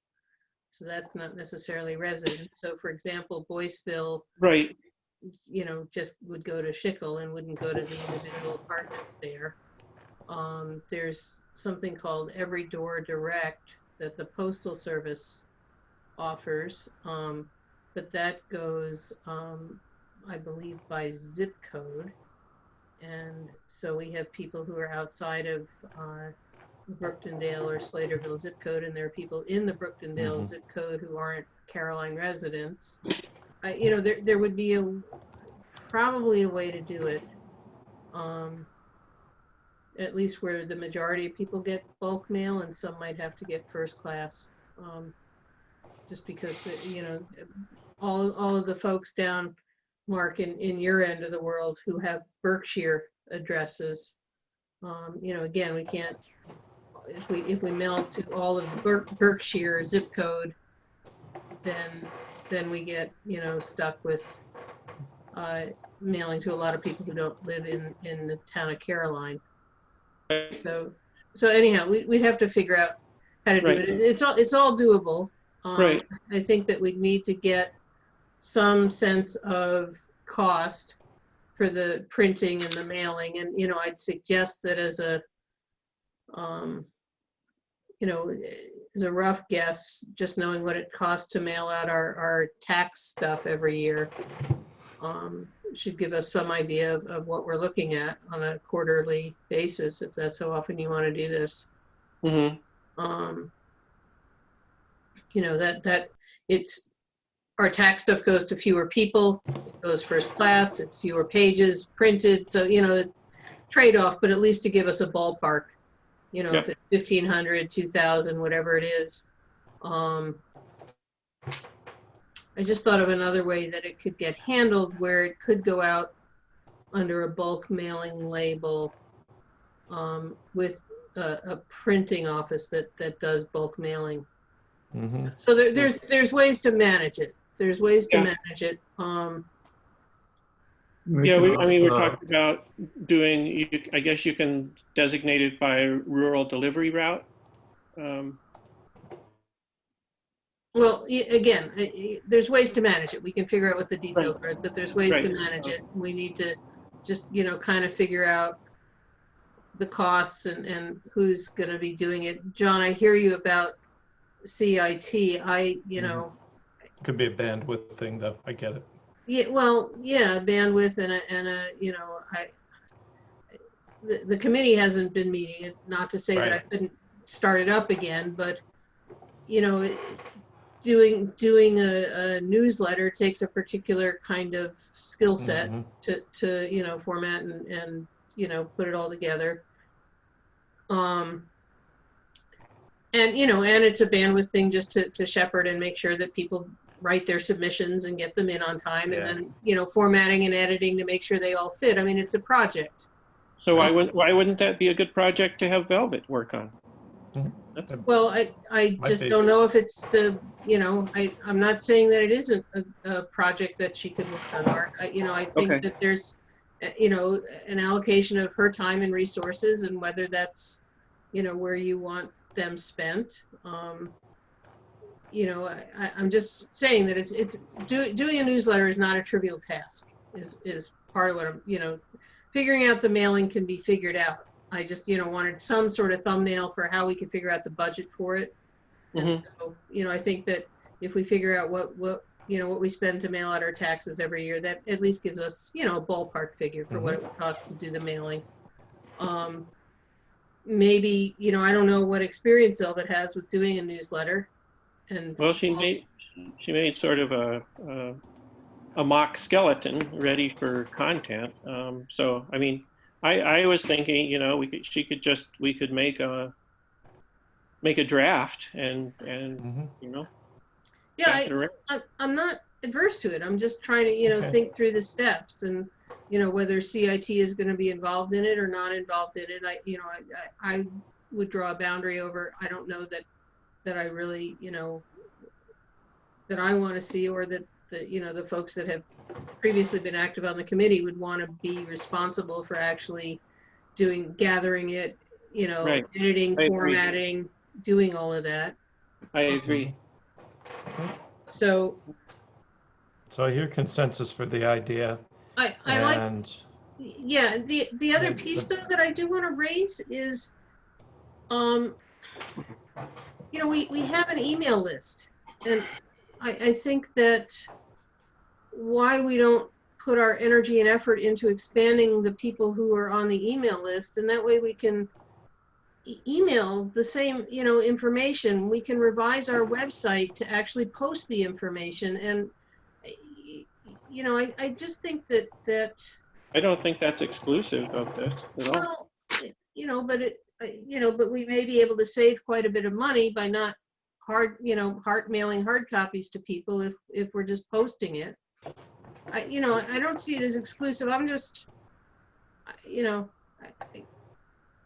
So that's not necessarily residents. So for example, Boyceville, right, just would go to Schickle and wouldn't go to the individual apartments there. There's something called Every Door Direct that the Postal Service offers, but that goes, I believe, by zip code. And so we have people who are outside of Brooktondale or Slaterville zip code, and there are people in the Brooktondale zip code who aren't Caroline residents. There would be probably a way to do it, at least where the majority of people get bulk mail, and some might have to get first class, just because all of the folks down, Mark, in your end of the world who have Berkshire addresses, again, we can't, if we mail to all of the Berkshire zip code, then we get, stuck with mailing to a lot of people who don't live in the town of Caroline. So anyhow, we'd have to figure out how to do it. It's all doable. Right. I think that we need to get some sense of cost for the printing and the mailing, and I'd suggest that as a as a rough guess, just knowing what it costs to mail out our tax stuff every year, should give us some idea of what we're looking at on a quarterly basis, if that's how often you want to do this. Mm-hmm. You know, that it's, our tax stuff goes to fewer people, it goes first class, it's fewer pages printed. So, you know, the trade-off, but at least to give us a ballpark, you know, Yep. if it's 1,500, 2,000, whatever it is. I just thought of another way that it could get handled, where it could go out under a bulk mailing label, with a printing office that does bulk mailing. Mm-hmm. So there's ways to manage it. There's ways to Yeah. manage it. Yeah, I mean, we're talking about doing, I guess you can designate it by rural delivery route. Well, again, there's ways to manage it. We can figure out what the details are, but there's ways to manage it. We need to just, you know, kind of figure out the costs and who's going to be doing it. John, I hear you about CIT. You know, Could be a bandwidth thing, though. I get it. yeah, well, yeah, bandwidth and a you know, the committee hasn't been meeting. Not to say that I couldn't start it up again, but you know, doing a newsletter takes a particular kind of skill set to you know, format and you know, put it all together. And you know, and it's a bandwidth thing just to shepherd and make sure that people write their submissions and get them in on time, and then you know, formatting and editing to make sure they all fit. I mean, it's a project. So why wouldn't that be a good project to have Velvet work on? Well, I just don't know if it's the, you know, I'm not saying that it isn't a project that she could work on, Art. You know, I think that there's, you know, an allocation of her time and resources, and whether that's, you know, where you want them spent. You know, I'm just saying that doing a newsletter is not a trivial task, is part of what I'm, you know, figuring out the mailing can be figured out. I just, you know, wanted some sort of thumbnail for how we could figure out the budget for it. And so, you know, I think that if we figure out what, you know, what we spend to mail out our taxes every year, that at least gives us, you know, a ballpark figure for what it would cost to do the mailing. Maybe, you know, I don't know what experience Velvet has with doing a newsletter. And well, she made sort of a mock skeleton ready for content. So, I mean, I was thinking, you know, we could make a draft and you know. Yeah, I'm not adverse to it. I'm just trying to, you know, think through the steps, and you know, whether CIT is going to be involved in it or not involved in it. I would draw a boundary over. I don't know that I really, you know, that I want to see, or that you know, the folks that have previously been active on the committee would want to be responsible for actually gathering it, you know, editing, formatting, doing all of that. I agree. So I hear consensus for the idea. I like, yeah, the other piece though that I do want to raise is, you know, we have an email list, and I think that why we don't put our energy and effort into expanding the people who are on the email list, and that way we can email the same, you know, information. We can revise our website to actually post the information, and you know, I just think that I don't think that's exclusive of this at all. Well, you know, but you know, but we may be able to save quite a bit of money by not mailing hard copies to people if we're just posting it. You know, I don't see it as exclusive. I'm just, you know.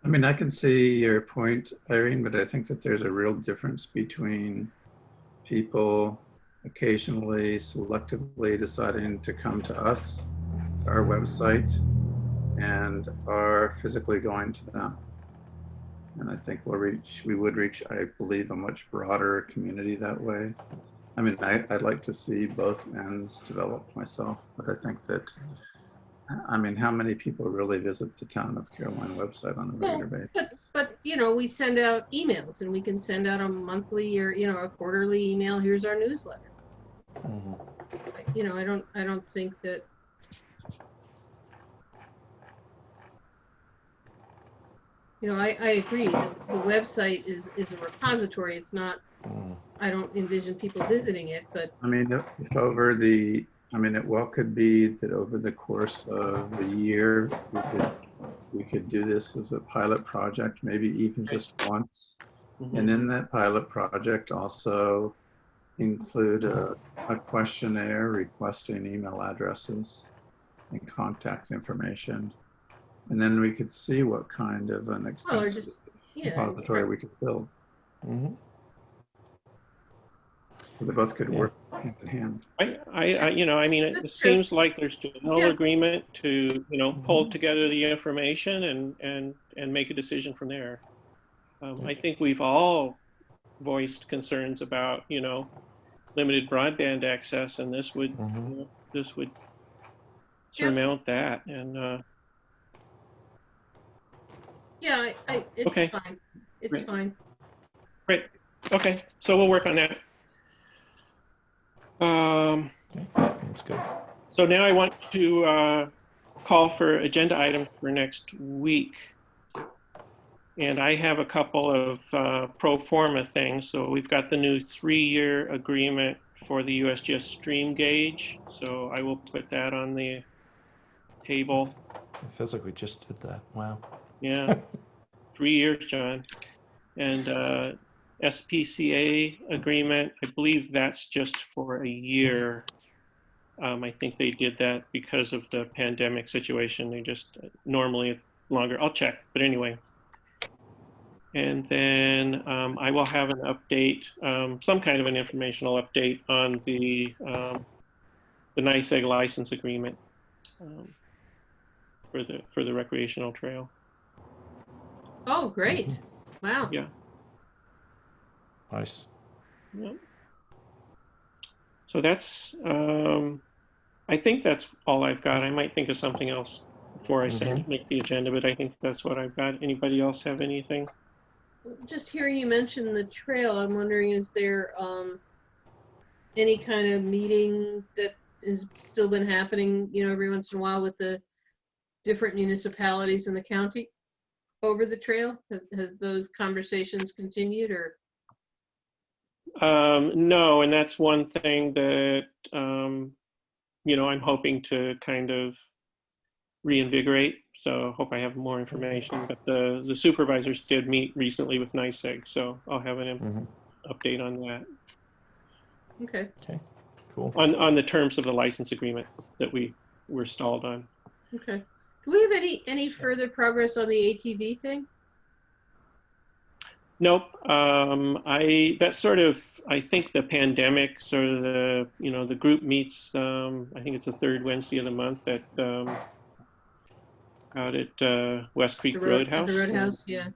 I mean, I can see your point, Irene, but I think that there's a real difference between people occasionally, selectively deciding to come to us, to our website, and are physically going to them. And I think we would reach, I believe, a much broader community that way. I mean, I'd like to see both ends develop myself, but I think that, I mean, how many people really visit the Town of Caroline website on a regular basis? But you know, we send out emails, and we can send out a monthly or, you know, a quarterly email. Here's our newsletter. You know, I don't think that, You know, I agree. The website is a repository. It's not, Mm. I don't envision people visiting it, but I mean, if over the, I mean, it well could be that over the course of a year, we could do this as a pilot project, maybe even just once. And in that pilot project, also include a questionnaire requesting email addresses and contact information. And then we could see what kind of an well, or extensive just, yeah. repository we could build. Mhm. So they both could Yeah. work hand in hand. You know, I mean, it That's true. seems like there's general Yeah. agreement to, you know, pull together the information and make a decision from there. I think we've all voiced concerns about, you know, limited broadband access, and this would, you know, this would surmount that. And Yeah, it's okay, fine. It's Great. fine. Great. Okay, so we'll work on that. That's good. So now I want to call for agenda items for next week. And I have a couple of pro forma things. So we've got the new 3-year agreement for the USGS stream gauge. So I will put that on the table. It feels like we just did that. Wow. Yeah, 3 years, John. And SPCA agreement, I believe that's just for a year. I think they did that because of the pandemic situation. They just normally it's longer. I'll check, but anyway. And then I will have an update, some kind of an informational update on the NYSEG license agreement for the recreational trail. Oh, great. Wow. Yeah. Nice. Yep. So that's, I think that's all I've got. I might think of something else before I make the agenda, but I think that's what I've got. Anybody else have anything? Just hearing you mention the trail, I'm wondering, is there any kind of meeting that has still been happening, you know, every once in a while with the different municipalities in the county over the trail? Has those conversations continued, or? No, and that's one thing that, you know, I'm hoping to kind of reinvigorate. So hope I have more information. But the supervisors did meet recently with NYSEG, so I'll have an update on that. Okay. Okay. Cool. On the terms of the license agreement that we were stalled on. Okay. Do we have any further progress on the ATV thing? Nope. That's sort of, I think the pandemic sort of the, you know, the group meets, I think it's the third Wednesday of the month at, out at West Creek Roadhouse. At the Roadhouse, yeah.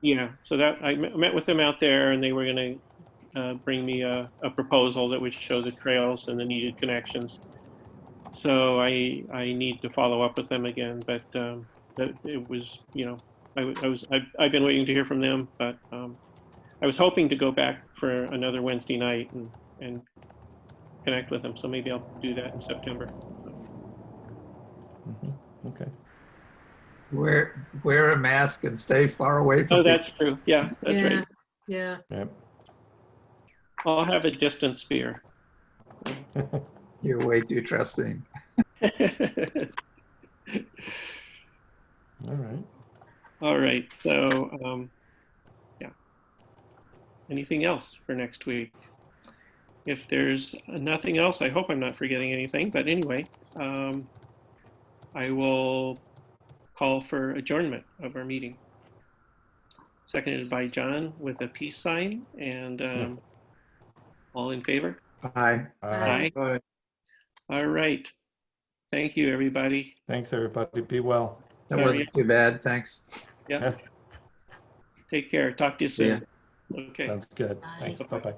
Yeah. So that I met with them out there, and they were going to bring me a proposal that would show the trails and the needed connections. So I need to follow up with them again, but it was, you know, I've been waiting to hear from them, but I was hoping to go back for another Wednesday night and connect with them. So maybe I'll do that in September. Okay. Wear a mask and stay far away from Oh, that's true. Yeah, that's yeah. right. Yeah. Yep. I'll have a distance spear. You're way too trusting. All right. All right. So, yeah. Anything else for next week? If there's nothing else, I hope I'm not forgetting anything. But anyway, I will call for adjournment of our meeting. Seconded by John with a peace sign. And all in favor? Bye. Aye. Bye. All right. Thank you, everybody. Thanks, everybody. Be well. That wasn't too bad. Thanks. Yeah. Take care. Talk to you soon. Okay. Sounds good. Bye. Thanks. Bye-bye.